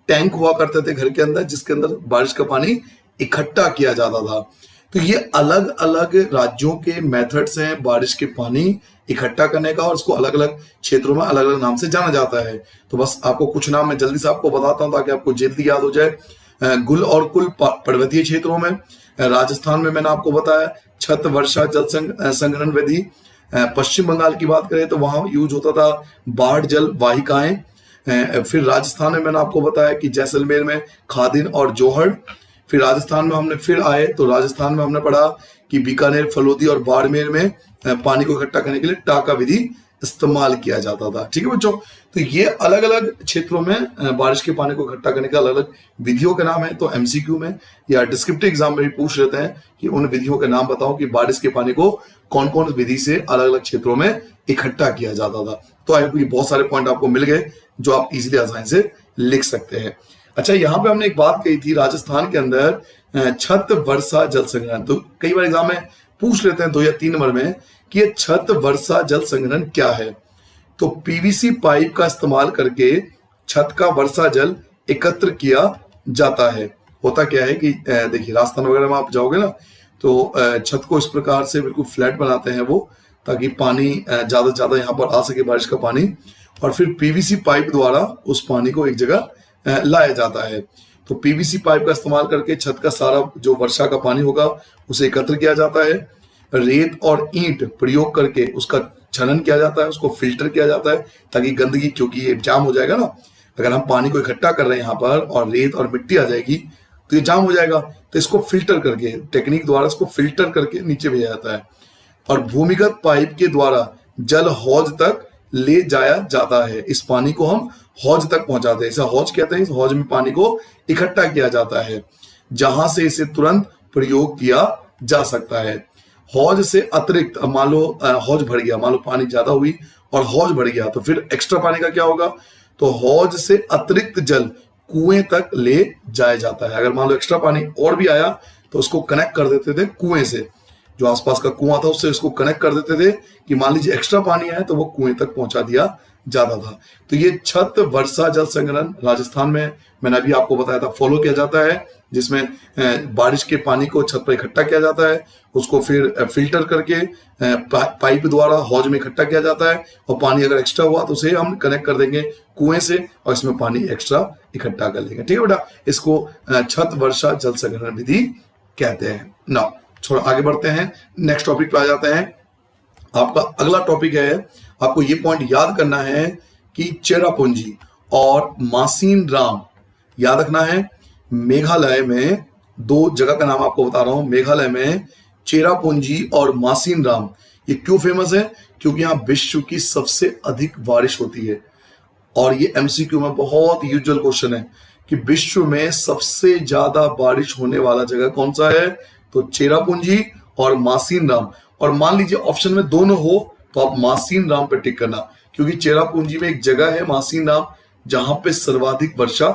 टैंक हुआ करते थे घर के अंदर, जिसके अंदर बारिश का पानी इकट्ठा किया जाता था। तो ये अलग अलग राज्यों के मेथड्स हैं बारिश के पानी इकट्ठा करने का, और इसको अलग अलग क्षेत्रों में अलग अलग नाम से जाना जाता है। तो बस आपको कुछ नाम मैं जल्दी से आपको बताता हूं ताकि आपको जल्दी याद हो जाए। गुल और कुल पर्वतीय क्षेत्रों में, राजस्थान में मैंने आपको बताया छत वर्षा जल संग्रहण विधि। पश्चिम बंगाल की बात करें तो वहां यूज होता था बाढ़ जल वाहिकाएं। फिर राजस्थान में मैंने आपको बताया कि जैसलमेर में खादिन और जोहड़। फिर राजस्थान में हमने फिर आए तो राजस्थान में हमने पढ़ा कि बीकानेर, फलोदी और बाड़मेर में पानी को इकट्ठा करने के लिए टाका विधि इस्तेमाल किया जाता था। ठीक है बच्चों, तो ये अलग अलग क्षेत्रों में बारिश के पानी को इकट्ठा करने का अलग अलग विधियों के नाम है। तो एमसीक्यू में या डिस्क्रिप्टिव एग्जाम में भी पूछ लेते हैं कि उन विधियों के नाम बताओ कि बारिश के पानी को कौन कौन विधि से अलग अलग क्षेत्रों में इकट्ठा किया जाता था। तो आई होप ये बहुत सारे पॉइंट आपको मिल गए जो आप इजीली आसानी से लिख सकते हैं। अच्छा, यहाँ पे हमने एक बात कही थी राजस्थान के अंदर छत वर्षा जल संग्रहण। तो कई बार एग्जाम में पूछ लेते हैं 2 या 3 नंबर में कि ये छत वर्षा जल संग्रहण क्या है। तो पीवीसी पाइप का इस्तेमाल करके छत का वर्षा जल एकत्र किया जाता है। होता क्या है कि देखिए राजस्थान वगैरह में आप जाओगे ना तो छत को इस प्रकार से बिल्कुल फ्लैट बनाते हैं वो, ताकि पानी ज्यादा से ज्यादा यहाँ पर आ सके बारिश का पानी, और फिर पीवीसी पाइप द्वारा उस पानी को एक जगह लाया जाता है। तो पीवीसी पाइप का इस्तेमाल करके छत का सारा जो वर्षा का पानी होगा उसे एकत्र किया जाता है। रेत और ईंट प्रयोग करके उसका छनन किया जाता है, उसको फिल्टर किया जाता है ताकि गंदगी, क्योंकि ये जाम हो जाएगा ना, अगर हम पानी को इकट्ठा कर रहे हैं यहाँ पर और रेत और मिट्टी आ जाएगी तो ये जाम हो जाएगा। तो इसको फिल्टर करके टेक्निक द्वारा इसको फिल्टर करके नीचे भेजा जाता है और भूमिगत पाइप के द्वारा जल हौज तक ले जाया जाता है। इस पानी को हम हौज तक पहुंचाते हैं, इसे हौज कहते हैं। इस हौज में पानी को इकट्ठा किया जाता है जहां से इसे तुरंत प्रयोग किया जा सकता है। हौज से अतिरिक्त मान लो हौज भर गया, मान लो पानी ज्यादा हुई और हौज भर गया तो फिर एक्स्ट्रा पानी का क्या होगा? तो हौज से अतिरिक्त जल कुएं तक ले जाया जाता है। अगर मान लो एक्स्ट्रा पानी और भी आया तो उसको कनेक्ट कर देते थे कुएं से, जो आसपास का कुआं था उससे इसको कनेक्ट कर देते थे कि मान लीजिए एक्स्ट्रा पानी आए तो वो कुएं तक पहुंचा दिया जाता था। तो ये छत वर्षा जल संग्रहण राजस्थान में मैंने अभी आपको बताया था फॉलो किया जाता है, जिसमें बारिश के पानी को छत पर इकट्ठा किया जाता है, उसको फिर फिल्टर करके पाइप द्वारा हौज में इकट्ठा किया जाता है, और पानी अगर एक्स्ट्रा हुआ तो उसे हम कनेक्ट कर देंगे कुएं से और इसमें पानी एक्स्ट्रा इकट्ठा कर लेंगे। ठीक है बेटा, इसको छत वर्षा जल संग्रहण विधि कहते हैं। ना थोड़ा आगे बढ़ते हैं, नेक्स्ट टॉपिक पे आ जाते हैं। आपका अगला टॉपिक है, आपको ये पॉइंट याद करना है कि चेरापूंजी और मासीन राम याद रखना है। मेघालय में दो जगह का नाम आपको बता रहा हूं। मेघालय में चेरापूंजी और मासीन राम ये क्यों फेमस है? क्योंकि यहां विश्व की सबसे अधिक बारिश होती है। और ये एमसीक्यू में बहुत यूजुअल क्वेश्चन है कि विश्व में सबसे ज्यादा बारिश होने वाला जगह कौन सा है? तो चेरापूंजी और मासीन राम। और मान लीजिए ऑप्शन में दोनों हो तो आप मासीन राम पे टिक करना, क्योंकि चेरापूंजी में एक जगह है मासीन राम जहां पे सर्वाधिक वर्षा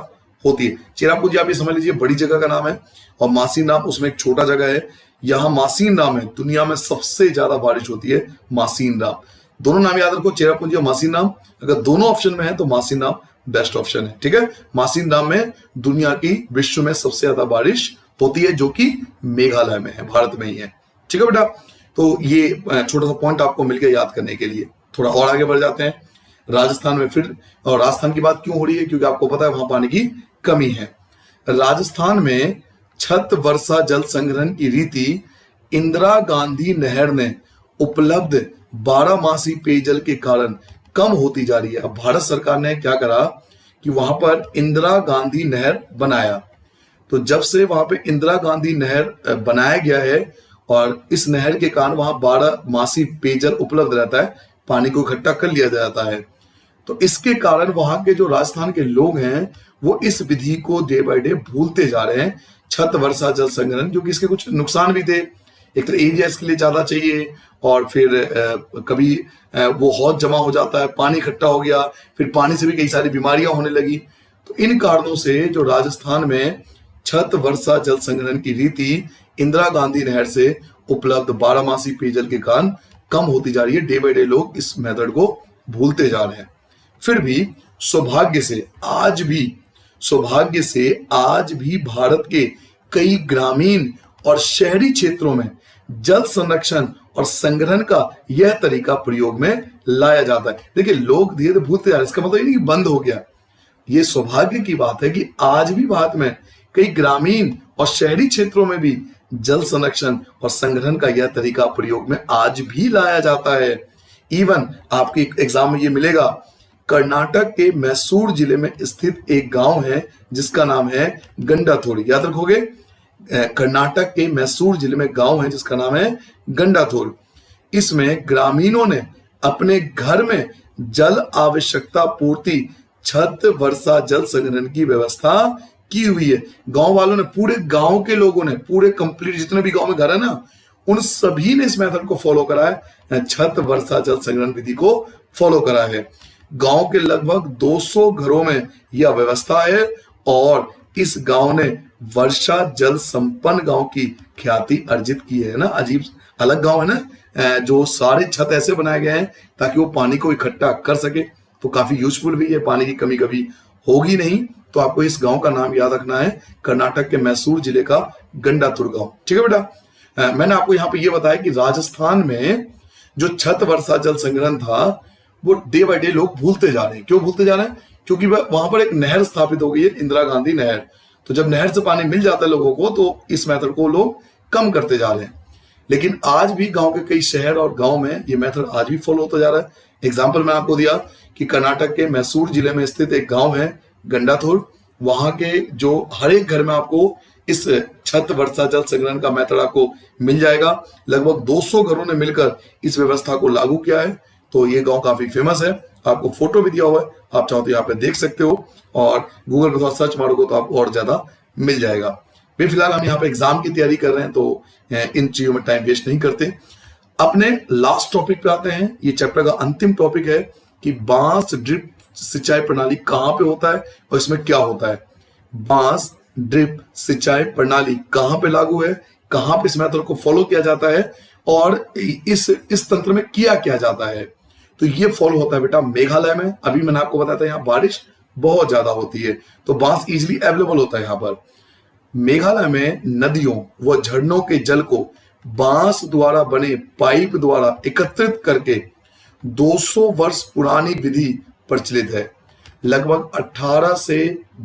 होती है। चेरापूंजी आप ये समझ लीजिए बड़ी जगह का नाम है और मासीन राम उसमें एक छोटा जगह है। यहाँ मासीन राम है, दुनिया में सबसे ज्यादा बारिश होती है मासीन राम। दोनों नाम याद रखो, चेरापूंजी और मासीन राम। अगर दोनों ऑप्शन में है तो मासीन राम बेस्ट ऑप्शन है। ठीक है, मासीन राम में दुनिया की विश्व में सबसे ज्यादा बारिश होती है, जो कि मेघालय में है, भारत में ही है। ठीक है बेटा, तो ये छोटा सा पॉइंट आपको मिल गया याद करने के लिए। थोड़ा और आगे बढ़ जाते हैं। राजस्थान में फिर, और राजस्थान की बात क्यों हो रही है? क्योंकि आपको पता है वहां पानी की कमी है। राजस्थान में छत वर्षा जल संग्रहण की रीति इंदिरा गांधी नहर ने उपलब्ध 12 पेयजल के कारण कम होती जा रही है। अब भारत सरकार ने क्या करा कि वहां पर इंदिरा गांधी नहर बनाया। तो जब से वहां पे इंदिरा गांधी नहर बनाया गया है और इस नहर के कारण वहां 12 पेयजल उपलब्ध रहता है, पानी को इकट्ठा कर लिया जाता है। तो इसके कारण वहां के जो राजस्थान के लोग हैं वो इस विधि को डे बाय डे भूलते जा रहे हैं, छत वर्षा जल संग्रहण, क्योंकि इसके कुछ नुकसान भी थे। एक तो एरिया इसके लिए ज्यादा चाहिए, और फिर कभी वो हौज जमा हो जाता है, पानी इकट्ठा हो गया, फिर पानी से भी कई सारी बीमारियां होने लगी। तो इन कारणों से जो राजस्थान में छत वर्षा जल संग्रहण की रीति इंदिरा गांधी नहर से उपलब्ध 12 पेयजल के कारण कम होती जा रही है। डे बाय डे लोग इस मेथड को भूलते जा रहे हैं। फिर भी सौभाग्य से आज भी भारत के कई ग्रामीण और शहरी क्षेत्रों में जल संरक्षण और संग्रहण का यह तरीका प्रयोग में लाया जाता है। देखिए, लोग धीरे धीरे भूलते जा रहे हैं, इसका मतलब ये नहीं कि बंद हो गया। ये सौभाग्य की बात है कि आज भी भारत में कई ग्रामीण और शहरी क्षेत्रों में भी जल संरक्षण और संग्रहण का यह तरीका प्रयोग में आज भी लाया जाता है। इवन आपके एग्जाम में ये मिलेगा, कर्नाटक के मैसूर जिले में स्थित एक गांव है जिसका नाम है गंडाथोर। याद रखोगे, कर्नाटक के मैसूर जिले में गांव है जिसका नाम है गंडाथोर। इसमें ग्रामीणों ने अपने घर में जल आवश्यकता पूर्ति छत वर्षा जल संग्रहण की व्यवस्था की हुई है। गांव वालों ने, पूरे गांव के लोगों ने, पूरे कंप्लीट जितने भी गांव में घर है ना, उन सभी ने इस मेथड को फॉलो करा है, छत वर्षा जल संग्रहण विधि को फॉलो करा है। गांव के लगभग 200 घरों में यह व्यवस्था है और इस गांव ने वर्षा जल संपन्न गांव की ख्याति अर्जित की है ना। अजीब अलग गांव है ना, जो सारे छत ऐसे बनाए गए हैं ताकि वो पानी को इकट्ठा कर सके। तो काफी यूजफुल भी है, पानी की कमी कभी होगी नहीं। तो आपको इस गांव का नाम याद रखना है, कर्नाटक के मैसूर जिले का गंडाथुर गांव। ठीक है बेटा, मैंने आपको यहाँ पे ये बताया कि राजस्थान में जो छत वर्षा जल संग्रहण था वो डे बाय डे लोग भूलते जा रहे हैं। क्यों भूलते जा रहे हैं? क्योंकि वहां पर एक नहर स्थापित हो गई है, इंदिरा गांधी नहर। तो जब नहर से पानी मिल जाता है लोगों को, तो इस मेथड को लोग कम करते जा रहे हैं। लेकिन आज भी गांव के कई शहर और गांव में ये मेथड आज भी फॉलो होता जा रहा है। एग्जाम्पल मैं आपको दिया कि कर्नाटक के मैसूर जिले में स्थित एक गांव है गंडाथोर। वहां के जो हर एक घर में आपको इस छत वर्षा जल संग्रहण का मेथड आपको मिल जाएगा। लगभग 200 घरों ने मिलकर इस व्यवस्था को लागू किया है। तो ये गांव काफी फेमस है, आपको फोटो भी दिया हुआ है, आप चाहो तो यहाँ पे देख सकते हो, और गूगल पर थोड़ा सर्च मारोगे तो आपको और ज्यादा मिल जाएगा। फिर फिलहाल हम यहाँ पे एग्जाम की तैयारी कर रहे हैं, तो इन चीजों में टाइम वेस्ट नहीं करते। अपने लास्ट टॉपिक पे आते हैं। ये चैप्टर का अंतिम टॉपिक है कि बांस ड्रिप सिंचाई प्रणाली कहाँ पे होता है और इसमें क्या होता है। बांस ड्रिप सिंचाई प्रणाली कहां पे लागू है, कहां पे इस मेथड को फॉलो किया जाता है और इस तंत्र में किया क्या जाता है। तो ये फॉलो होता है बेटा मेघालय में। अभी मैंने आपको बताया था यहाँ बारिश बहुत ज्यादा होती है तो बांस इजीली अवेलेबल होता है यहाँ पर। मेघालय में नदियों व झरनों के जल को बांस द्वारा बने पाइप द्वारा एकत्रित करके 200 वर्ष पुरानी विधि प्रचलित है। लगभग 18 से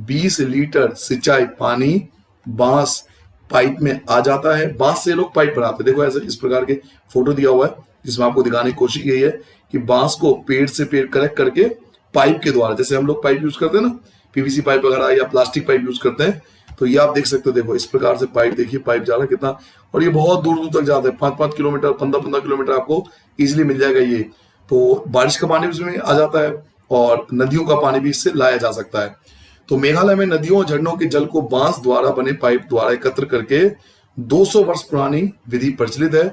20 लीटर सिंचाई पानी बांस पाइप में आ जाता है। बांस से लोग पाइप बनाते हैं। देखो ऐसे इस प्रकार के फोटो दिया हुआ है जिसमें आपको दिखाने की कोशिश की है कि बांस को पेड़ से पेड़ कनेक्ट करके पाइप के द्वारा, जैसे हम लोग पाइप यूज करते हैं ना, पीवीसी पाइप वगैरह या प्लास्टिक पाइप यूज करते हैं, तो ये आप देख सकते हो। देखो इस प्रकार से पाइप, देखिए पाइप जा रहा है कितना, और ये बहुत दूर दूर तक जाता है, 5-5 किलोमीटर 15-15 किलोमीटर आपको इजिली मिल जाएगा ये। तो बारिश का पानी भी उसमें आ जाता है और नदियों का पानी भी इससे लाया जा सकता है। तो मेघालय में नदियों और झरनों के जल को बांस द्वारा बने पाइप द्वारा एकत्र करके 200 वर्ष पुरानी विधि प्रचलित है।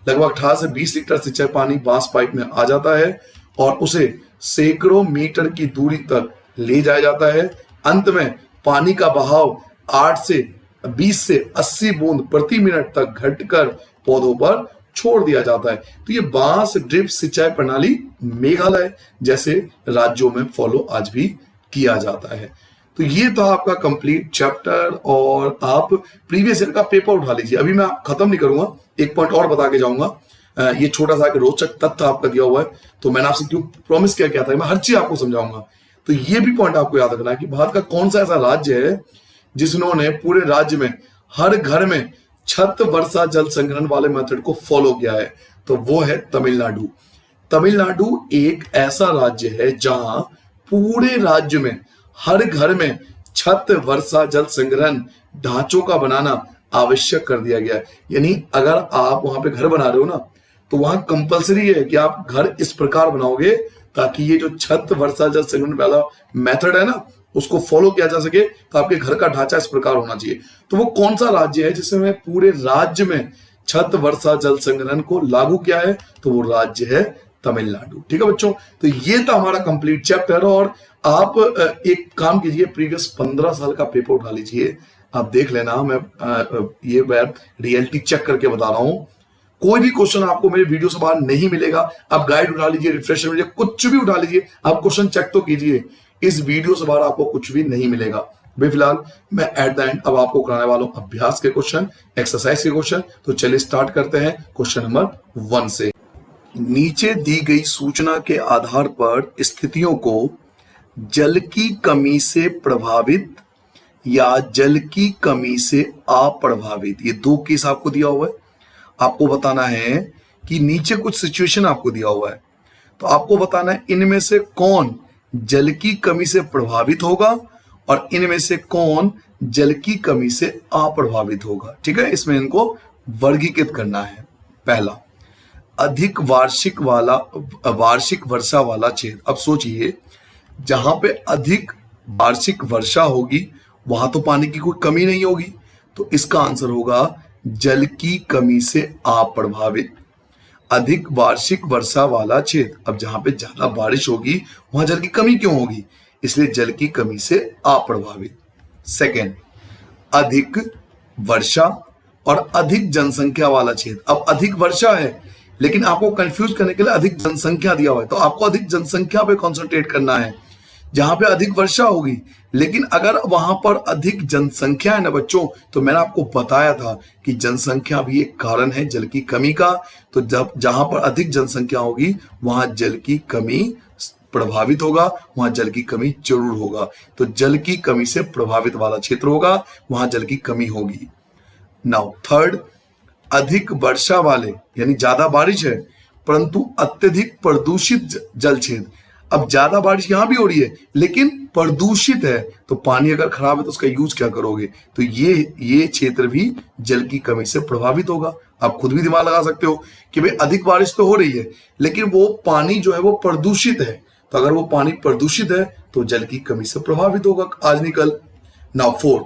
लगभग 18 से 20 लीटर सिंचाई पानी बांस पाइप में आ जाता है और उसे सैकड़ों मीटर की दूरी तक ले जाया जाता है। अंत में पानी का बहाव 20 से 80 बूंद प्रति मिनट तक घटकर पौधों पर छोड़ दिया जाता है। तो ये बांस ड्रिप सिंचाई प्रणाली मेघालय जैसे राज्यों में फॉलो आज भी किया जाता है। तो ये था आपका कंप्लीट चैप्टर और आप प्रीवियस ईयर का पेपर उठा लीजिए। अभी मैं खत्म नहीं करूंगा, एक पॉइंट और बता के जाऊंगा। ये छोटा सा रोचक तथ्य आपका दिया हुआ है, तो मैंने आपसे क्यों प्रॉमिस किया था मैं हर चीज आपको समझाऊंगा। तो ये भी पॉइंट आपको याद रखना है कि भारत का कौन सा ऐसा राज्य है जिन्होंने पूरे राज्य में हर घर में छत वर्षा जल संग्रहण वाले मेथड को फॉलो किया है, तो वो है तमिलनाडु। तमिलनाडु एक ऐसा राज्य है जहां पूरे राज्य में हर घर में छत वर्षा जल संग्रहण ढांचों का बनाना आवश्यक कर दिया गया है। यानी अगर आप वहां पे घर बना रहे हो ना, तो वहां कंपलसरी है कि आप घर इस प्रकार बनाओगे ताकि ये जो छत वर्षा जल संग्रहण वाला मेथड है ना, उसको फॉलो किया जा सके। तो आपके घर का ढांचा इस प्रकार होना चाहिए। तो वो कौन सा राज्य है जिसमें पूरे राज्य में छत वर्षा जल संग्रहण को लागू किया है, तो वो राज्य है तमिलनाडु। ठीक है बच्चों, तो ये था हमारा कंप्लीट चैप्टर। और आप एक काम कीजिए, प्रीवियस 15 साल का पेपर उठा लीजिए, आप देख लेना। मैं ये रियलिटी चेक करके बता रहा हूं, कोई भी क्वेश्चन आपको मेरे वीडियो से बाहर नहीं मिलेगा। आप गाइड उठा लीजिए, रिफ्रेशर लीजिए, कुछ भी उठा लीजिए, आप क्वेश्चन चेक तो कीजिए। इस वीडियो से बाहर आपको कुछ भी नहीं मिलेगा। फिलहाल मैं एट द एंड अब आपको कराने वाला हूं अभ्यास के क्वेश्चन, एक्सरसाइज के क्वेश्चन। तो चलिए स्टार्ट करते हैं क्वेश्चन नंबर 1 से। नीचे दी गई सूचना के आधार पर स्थितियों को जल की कमी से प्रभावित या जल की कमी से अप्रभावित, ये 2 केस आपको दिया हुआ है। आपको बताना है कि नीचे कुछ सिचुएशन आपको दिया हुआ है, तो आपको बताना है इनमें से कौन जल की कमी से प्रभावित होगा और इनमें से कौन जल की कमी से अप्रभावित होगा। ठीक है, इसमें इनको वर्गीकृत करना है। पहला, अधिक वार्षिक वर्षा वाला क्षेत्र। अब सोचिए, जहां पे अधिक वार्षिक वर्षा होगी वहां तो पानी की कोई कमी नहीं होगी, तो इसका आंसर होगा जल की कमी से अप्रभावित। अधिक वार्षिक वर्षा वाला क्षेत्र, अब जहां पे ज्यादा बारिश होगी वहां जल की कमी क्यों होगी, इसलिए जल की कमी से अप्रभावित। सेकेंड, अधिक वर्षा और अधिक जनसंख्या वाला क्षेत्र। अब अधिक वर्षा है लेकिन आपको कंफ्यूज करने के लिए अधिक जनसंख्या दिया हुआ है, तो आपको अधिक जनसंख्या पे कॉन्सेंट्रेट करना है। जहां पे अधिक वर्षा होगी, लेकिन अगर वहां पर अधिक जनसंख्या है ना बच्चों, तो मैंने आपको बताया था कि जनसंख्या भी एक कारण है जल की कमी का। तो जब जहां पर अधिक जनसंख्या होगी वहां जल की कमी प्रभावित होगा, वहां जल की कमी जरूर होगा। तो जल की कमी से प्रभावित वाला क्षेत्र होगा, वहां जल की कमी होगी। नाउ थर्ड, अधिक वर्षा वाले यानी ज्यादा बारिश है परंतु अत्यधिक प्रदूषित जल क्षेत्र। अब ज्यादा बारिश यहां भी हो रही है लेकिन प्रदूषित है, तो पानी अगर खराब है तो उसका यूज क्या करोगे, तो ये क्षेत्र भी जल की कमी से प्रभावित होगा। आप खुद भी दिमाग लगा सकते हो कि भाई अधिक बारिश तो हो रही है लेकिन वो पानी जो है वो प्रदूषित है, तो अगर वो पानी प्रदूषित है तो जल की कमी से प्रभावित होगा आज नहीं कल। नाउ फोर्थ,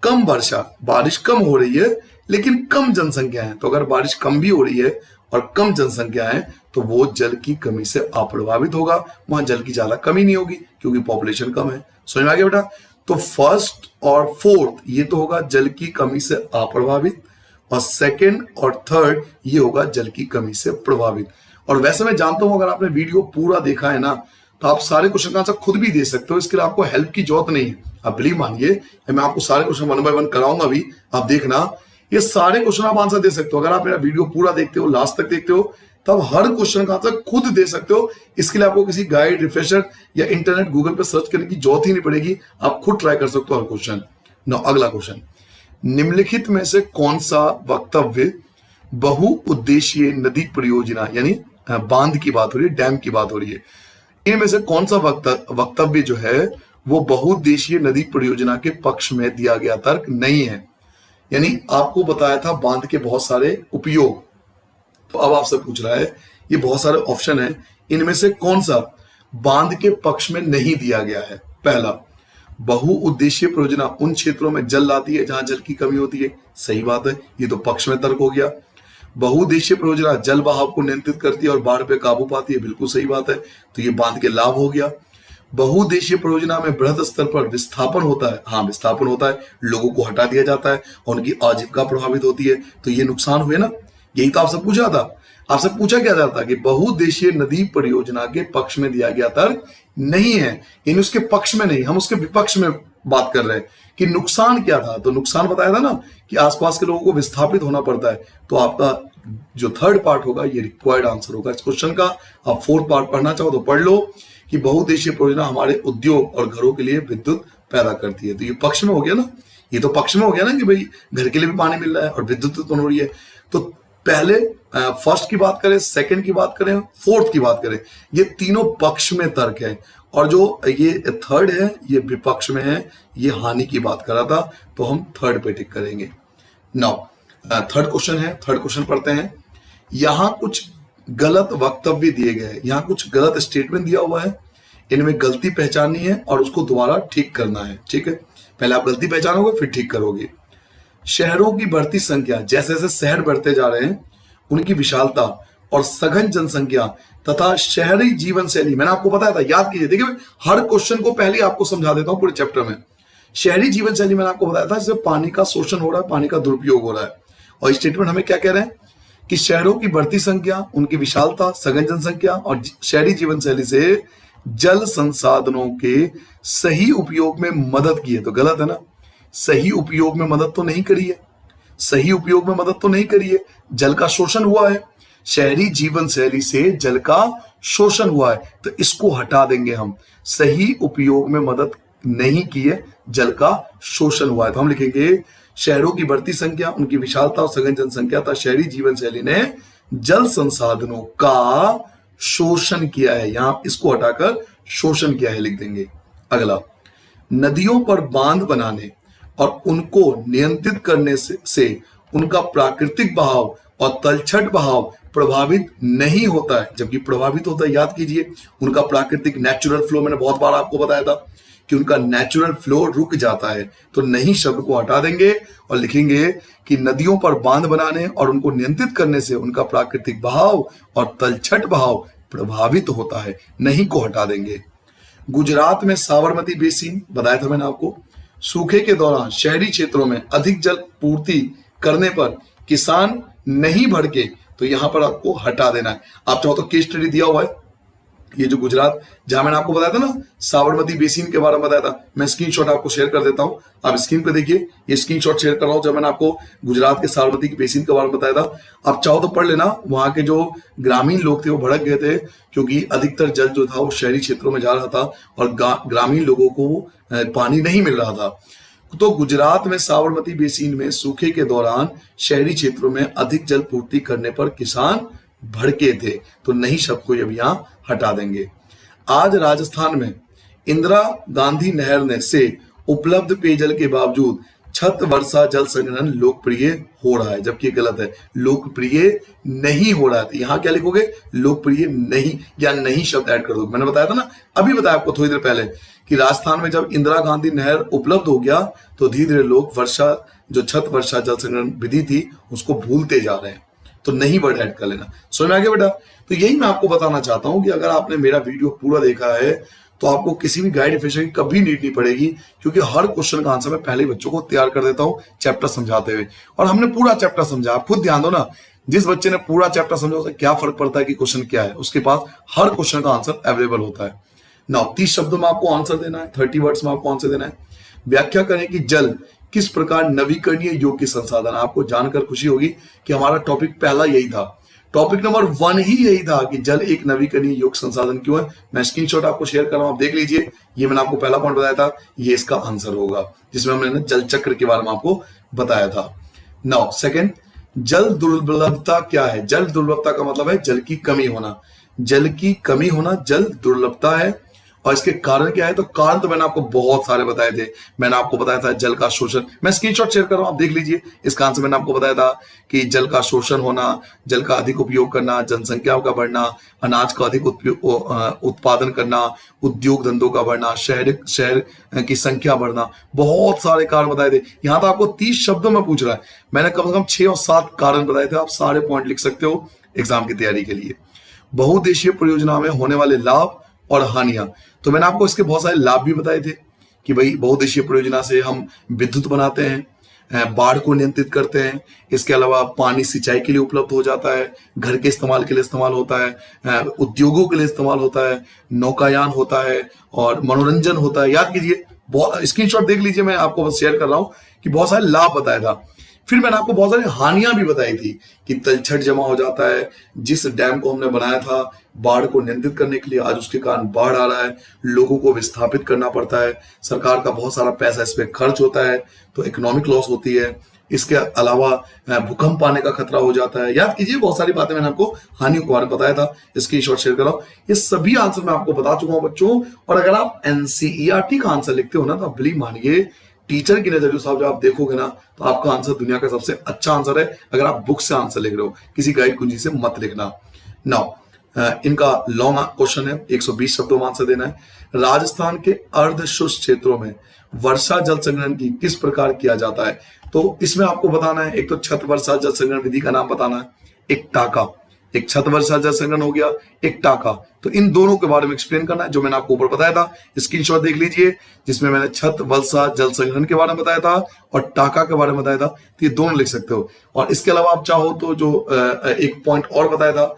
कम वर्षा, बारिश कम हो रही है लेकिन कम जनसंख्या है, तो अगर बारिश कम भी हो रही है और कम जनसंख्या है तो वो जल की कमी से अप्रभावित होगा, वहां जल की ज्यादा कमी नहीं होगी क्योंकि पॉपुलेशन कम है। समझ में आ गया बेटा। तो फर्स्ट और फोर्थ ये तो होगा जल की कमी से अप्रभावित, और सेकंड और थर्ड ये होगा जल की कमी से प्रभावित। और वैसे मैं जानता हूं अगर आपने वीडियो पूरा देखा है ना तो आप सारे क्वेश्चन का आंसर खुद भी दे सकते हो, इसके लिए आपको हेल्प की जरूरत नहीं है। आप बिलीव मानिए, मैं आपको सारे क्वेश्चन 1 बाय 1 कराऊंगा भी, आप देखना ये सारे क्वेश्चन आप आंसर दे सकते हो। अगर आप मेरा वीडियो पूरा देखते हो, लास्ट तक देखते हो, तब हर क्वेश्चन का आंसर खुद दे सकते हो। इसके लिए आपको किसी गाइड, रिफ्रेशर या इंटरनेट गूगल पे सर्च करने की जरूरत ही नहीं पड़ेगी, आप खुद ट्राई कर सकते हो हर क्वेश्चन। ना अगला क्वेश्चन, निम्नलिखित में से कौन सा वक्तव्य बहुउद्देशीय नदी परियोजना यानी बांध की बात हो रही है, डैम की बात हो रही है, इनमें से कौन सा वक्तव्य जो है वो बहुउद्देशीय नदी परियोजना के पक्ष में दिया गया तर्क नहीं है। यानी आपको बताया था बांध के बहुत सारे उपयोग, तो अब आपसे पूछ रहा है ये बहुत सारे ऑप्शन है, इनमें से कौन सा बांध के पक्ष में नहीं दिया गया है। पहला, बहुउद्देशीय परियोजना उन क्षेत्रों में जल लाती है जहां जल की कमी होती है, सही बात है, ये तो पक्ष में तर्क हो गया। बहुउद्देशीय परियोजना जल बहाव को नियंत्रित करती है और बाढ़ पे काबू पाती है, बिल्कुल सही बात है, तो ये बांध के लाभ हो गया। बहुउद्देशीय परियोजना में बृहद स्तर पर विस्थापन होता है, हाँ विस्थापन होता है, लोगों को हटा दिया जाता है और उनकी आजीविका प्रभावित होती है, तो ये नुकसान हुए ना। यही तो आपसे पूछा था, आपसे पूछा क्या जाता कि बहुउद्देशीय नदी परियोजना के पक्ष में दिया गया तर्क नहीं है, इन उसके पक्ष में नहीं, हम उसके विपक्ष में बात कर रहे हैं कि नुकसान क्या था। तो नुकसान बताया था ना कि आसपास के लोगों को विस्थापित होना पड़ता है, तो आपका जो थर्ड पार्ट होगा ये रिक्वायर्ड आंसर होगा इस क्वेश्चन का। आप फोर्थ पार्ट पढ़ना चाहो तो पढ़ लो कि बहुउद्देशीय परियोजना हमारे उद्योग और घरों के लिए विद्युत पैदा करती है, तो ये पक्ष में हो गया ना, ये तो पक्ष में हो गया ना कि भाई घर के लिए भी पानी मिल रहा है और विद्युत उत्पन्न हो रही है। तो पहले फर्स्ट की बात करें, सेकंड की बात करें, फोर्थ की बात करें, ये तीनों पक्ष में तर्क है, और जो ये थर्ड है ये विपक्ष में है, ये हानि की बात कर रहा था, तो हम थर्ड पे टिक करेंगे। नाउ थर्ड क्वेश्चन है, थर्ड क्वेश्चन पढ़ते हैं। यहां कुछ गलत वक्तव्य दिए गए, यहां कुछ गलत स्टेटमेंट दिया हुआ है, इनमें गलती पहचाननी है और उसको दोबारा ठीक करना है, ठीक है। पहले आप गलती पहचानोगे फिर ठीक करोगे। शहरों की बढ़ती संख्या, जैसे जैसे शहर बढ़ते जा रहे हैं उनकी विशालता और सघन जनसंख्या तथा शहरी जीवन शैली, मैंने आपको बताया था, याद कीजिए, देखिए हर क्वेश्चन को पहले आपको समझा देता हूं पूरे चैप्टर में। शहरी जीवन शैली मैंने आपको बताया था, जिसमें पानी का शोषण हो रहा है, पानी का दुरुपयोग हो रहा है, और स्टेटमेंट हमें क्या कह रहे हैं कि शहरों की बढ़ती संख्या, उनकी विशालता, सघन जनसंख्या और शहरी जीवन शैली से जल संसाधनों के सही उपयोग में मदद की है, तो गलत है ना। सही उपयोग में मदद तो नहीं करी है, सही उपयोग में मदद तो नहीं करी है, जल का शोषण हुआ है, शहरी जीवन शैली से जल का शोषण हुआ है, तो इसको हटा देंगे हम। सही उपयोग में मदद नहीं की है, जल का शोषण हुआ है, तो हम लिखेंगे शहरों की बढ़ती संख्या, उनकी विशालता और सघन जनसंख्या तथा शहरी जीवन शैली ने जल संसाधनों का शोषण किया है, यहां इसको हटाकर शोषण किया है लिख देंगे। अगला, नदियों पर बांध बनाने और उनको नियंत्रित करने से उनका प्राकृतिक बहाव और तलछट बहाव प्रभावित नहीं होता है, जबकि प्रभावित होता है, याद कीजिए, उनका प्राकृतिक नेचुरल फ्लो, मैंने बहुत बार आपको बताया था कि उनका नेचुरल फ्लो रुक जाता है, तो नहीं शब्द को हटा देंगे और लिखेंगे कि नदियों पर बांध बनाने और उनको नियंत्रित करने से उनका प्राकृतिक बहाव और तलछट बहाव प्रभावित होता है, नहीं को हटा देंगे। गुजरात में साबरमती बेसिन, बताया था मैंने आपको, सूखे के दौरान शहरी क्षेत्रों में अधिक जल पूर्ति करने पर किसान नहीं भड़के, तो यहां पर आपको हटा देना है। आप चाहो तो केस स्टडी दिया हुआ है, ये जो गुजरात, जहां मैंने आपको बताया था ना साबरमती बेसिन के बारे में बताया था, मैं स्क्रीनशॉट आपको शेयर कर देता हूं, आप स्क्रीन पे देखिए, ये स्क्रीनशॉट शेयर कर रहा हूं, जब मैंने आपको गुजरात के साबरमती बेसिन के बारे में बताया था। आप चाहो तो पढ़ लेना, वहां के जो ग्रामीण लोग थे वो भड़क गए थे, क्योंकि अधिकतर जल जो था वो शहरी क्षेत्रों में जा रहा था और ग्रामीण लोगों को पानी नहीं मिल रहा था। तो गुजरात में साबरमती बेसिन में सूखे के दौरान शहरी क्षेत्रों में अधिक जल पूर्ति करने पर किसान भड़के थे, तो नहीं शब्द को अब यहां हटा देंगे। आज राजस्थान में इंदिरा गांधी नहर से उपलब्ध पेयजल के बावजूद छत वर्षा जल संग्रहण लोकप्रिय हो रहा है, जबकि गलत है, लोकप्रिय नहीं हो रहा है, तो यहां क्या लिखोगे, लोकप्रिय नहीं, या नहीं शब्द ऐड कर दो। मैंने बताया था ना, अभी बताया आपको थोड़ी देर पहले कि राजस्थान में जब इंदिरा गांधी नहर उपलब्ध हो गया तो धीरे धीरे लोग वर्षा, जो छत वर्षा जल संग्रहण विधि थी उसको भूलते जा रहे हैं, तो नहीं वर्ड ऐड कर लेना। समझ में आ गया बेटा। तो यही मैं आपको बताना चाहता हूं कि अगर आपने मेरा वीडियो पूरा देखा है तो आपको किसी भी गाइड फिशर की कभी नीड नहीं पड़ेगी, क्योंकि हर क्वेश्चन का आंसर मैं पहले ही बच्चों को तैयार कर देता हूँ चैप्टर समझाते हुए। और हमने पूरा चैप्टर समझा, आप खुद ध्यान दो ना, जिस बच्चे ने पूरा चैप्टर समझा उसे क्या फर्क पड़ता है कि क्वेश्चन क्या है, उसके पास हर क्वेश्चन का आंसर अवेलेबल होता है। नाउ 30 शब्दों में आपको आंसर देना है, 30 वर्ड्स में आपको आंसर देना है। व्याख्या करें कि जल किस प्रकार नवीकरणीय योग्य संसाधन। आपको जानकर खुशी होगी कि हमारा टॉपिक पहला यही था, टॉपिक नंबर 1 ही यही था कि जल एक नवीकरणीय योग्य संसाधन क्यों है। मैं स्क्रीनशॉट आपको शेयर कर रहा हूं, आप देख लीजिए। ये मैंने आपको पहला पॉइंट बताया था, ये इसका आंसर होगा, जिसमें हमने जल चक्र के बारे में आपको बताया था। नाउ सेकंड, जल दुर्लभता क्या है। जल दुर्लभता का मतलब है जल की कमी होना। जल की कमी होना जल दुर्लभता है। और इसके कारण क्या है, तो कारण तो मैंने आपको बहुत सारे बताए थे। मैंने आपको बताया था जल का शोषण, मैं स्क्रीनशॉट शेयर कर रहा हूं, आप देख लीजिए। इसका आंसर मैंने आपको बताया था कि जल का शोषण होना, जल का अधिक उपयोग करना, जनसंख्या का बढ़ना, अनाज का अधिक उत्पादन करना, उद्योग धंधों का बढ़ना, शहर की संख्या बढ़ना, बहुत सारे कारण बताए थे। यहां तो आपको 30 शब्दों में पूछ रहा है, मैंने कम से कम 6 और 7 कारण बताए थे। आप सारे पॉइंट लिख सकते हो एग्जाम की तैयारी के लिए। बहुउद्देशीय परियोजना में होने वाले लाभ और हानियां, तो मैंने आपको इसके बहुत सारे लाभ भी बताए थे कि भाई बहुउद्देशीय परियोजना से हम विद्युत बनाते हैं, बाढ़ को नियंत्रित करते हैं, इसके अलावा पानी सिंचाई के लिए उपलब्ध हो जाता है, घर के इस्तेमाल के लिए इस्तेमाल होता है, उद्योगों के लिए इस्तेमाल होता है, नौकायान होता है और मनोरंजन होता है। याद कीजिए, स्क्रीनशॉट देख लीजिए, मैं आपको बस शेयर कर रहा हूं कि बहुत सारे लाभ बताया था। फिर मैंने आपको बहुत सारी हानियां भी बताई थी कि तलछट जमा हो जाता है, जिस डैम को हमने बनाया था बाढ़ को नियंत्रित करने के लिए, आज उसके कारण बाढ़ आ रहा है, लोगों को विस्थापित करना पड़ता है, सरकार का बहुत सारा पैसा इस पे खर्च होता है, तो इकोनॉमिक लॉस होती है। इसके अलावा भूकंप आने का खतरा हो जाता है। याद कीजिए, बहुत सारी बातें मैंने आपको हानियों के बारे में बताया था, स्क्रीनशॉट शेयर करो। ये सभी आंसर मैं आपको बता चुका हूं बच्चों। और अगर आप एनसीईआरटी का आंसर लिखते हो ना, तो बिलीव मानिए टीचर की नजर साहब जब आप देखोगे ना, तो आपका आंसर दुनिया का सबसे अच्छा आंसर है। अगर आप बुक से आंसर लिख रहे हो, किसी गाइड कुंजी से मत लिखना। नाउ इनका लॉन्ग क्वेश्चन है, 120 शब्दों में आंसर देना है। राजस्थान के अर्ध शुष्क क्षेत्रों में वर्षा जल संग्रहण की किस प्रकार किया जाता है। तो इसमें आपको बताना है, एक तो छत वर्षा जल संग्रहण विधि का नाम बताना है, एक टाका, एक छत वर्षा जल संग्रहण हो गया, एक टाका। तो इन दोनों के बारे में एक्सप्लेन करना है, जो मैंने आपको ऊपर बताया था। स्क्रीनशॉट देख लीजिए, जिसमें मैंने छत वर्षा जल संग्रहण के बारे में बताया था और टाका के बारे में बताया था। तो ये दोनों लिख सकते हो। और इसके अलावा आप चाहो तो जो एक पॉइंट और बताया था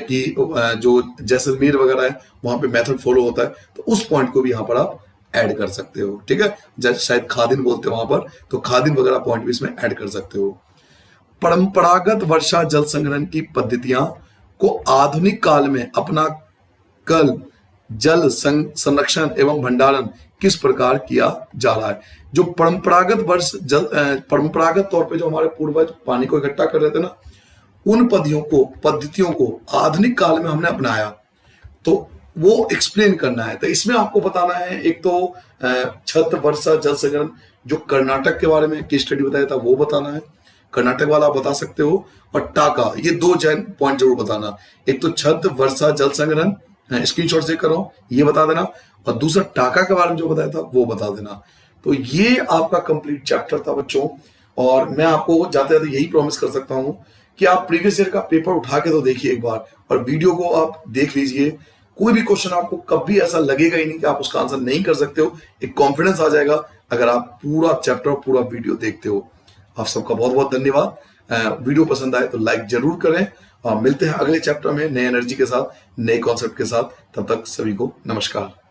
कि जो जैसलमेर वगैरह है वहां पे मेथड फॉलो होता है, तो उस पॉइंट को भी यहाँ पर आप ऐड कर सकते हो। ठीक है, शायद खादिन बोलते हैं वहां पर, तो खादिन वगैरह पॉइंट भी इसमें ऐड कर सकते हो। परंपरागत वर्षा जल संग्रहण की पद्धतियां को आधुनिक काल में अपना कल जल संरक्षण एवं भंडारण किस प्रकार किया जा रहा है। जो परंपरागत तौर पे जो हमारे पूर्वज पानी को इकट्ठा कर रहे थे ना, उन पद्धतियों को आधुनिक काल में हमने अपनाया, तो वो एक्सप्लेन करना है। तो इसमें आपको बताना है, एक तो छत वर्षा जल संग्रहण जो कर्नाटक के बारे में केस स्टडी बताया था वो बताना है, कर्नाटक वाला आप बता सकते हो। और टाका, ये 2 पॉइंट जरूर बताना, एक तो छत वर्षा जल संग्रहण स्क्रीनशॉट से करो ये बता देना, और दूसरा टाका के बारे में जो बताया था वो बता देना। तो ये आपका कंप्लीट चैप्टर था बच्चों। और मैं आपको जाते जाते यही प्रॉमिस कर सकता हूं कि आप प्रीवियस ईयर का पेपर उठा के तो देखिए एक बार, और वीडियो को आप देख लीजिए। कोई भी क्वेश्चन आपको कभी ऐसा लगेगा ही नहीं कि आप उसका आंसर नहीं कर सकते हो। एक कॉन्फिडेंस आ जाएगा अगर आप पूरा चैप्टर पूरा वीडियो देखते हो। आप सबका बहुत बहुत धन्यवाद। वीडियो पसंद आए तो लाइक जरूर करें, और मिलते हैं अगले चैप्टर में नए एनर्जी के साथ, नए कॉन्सेप्ट के साथ। तब तक सभी को नमस्कार।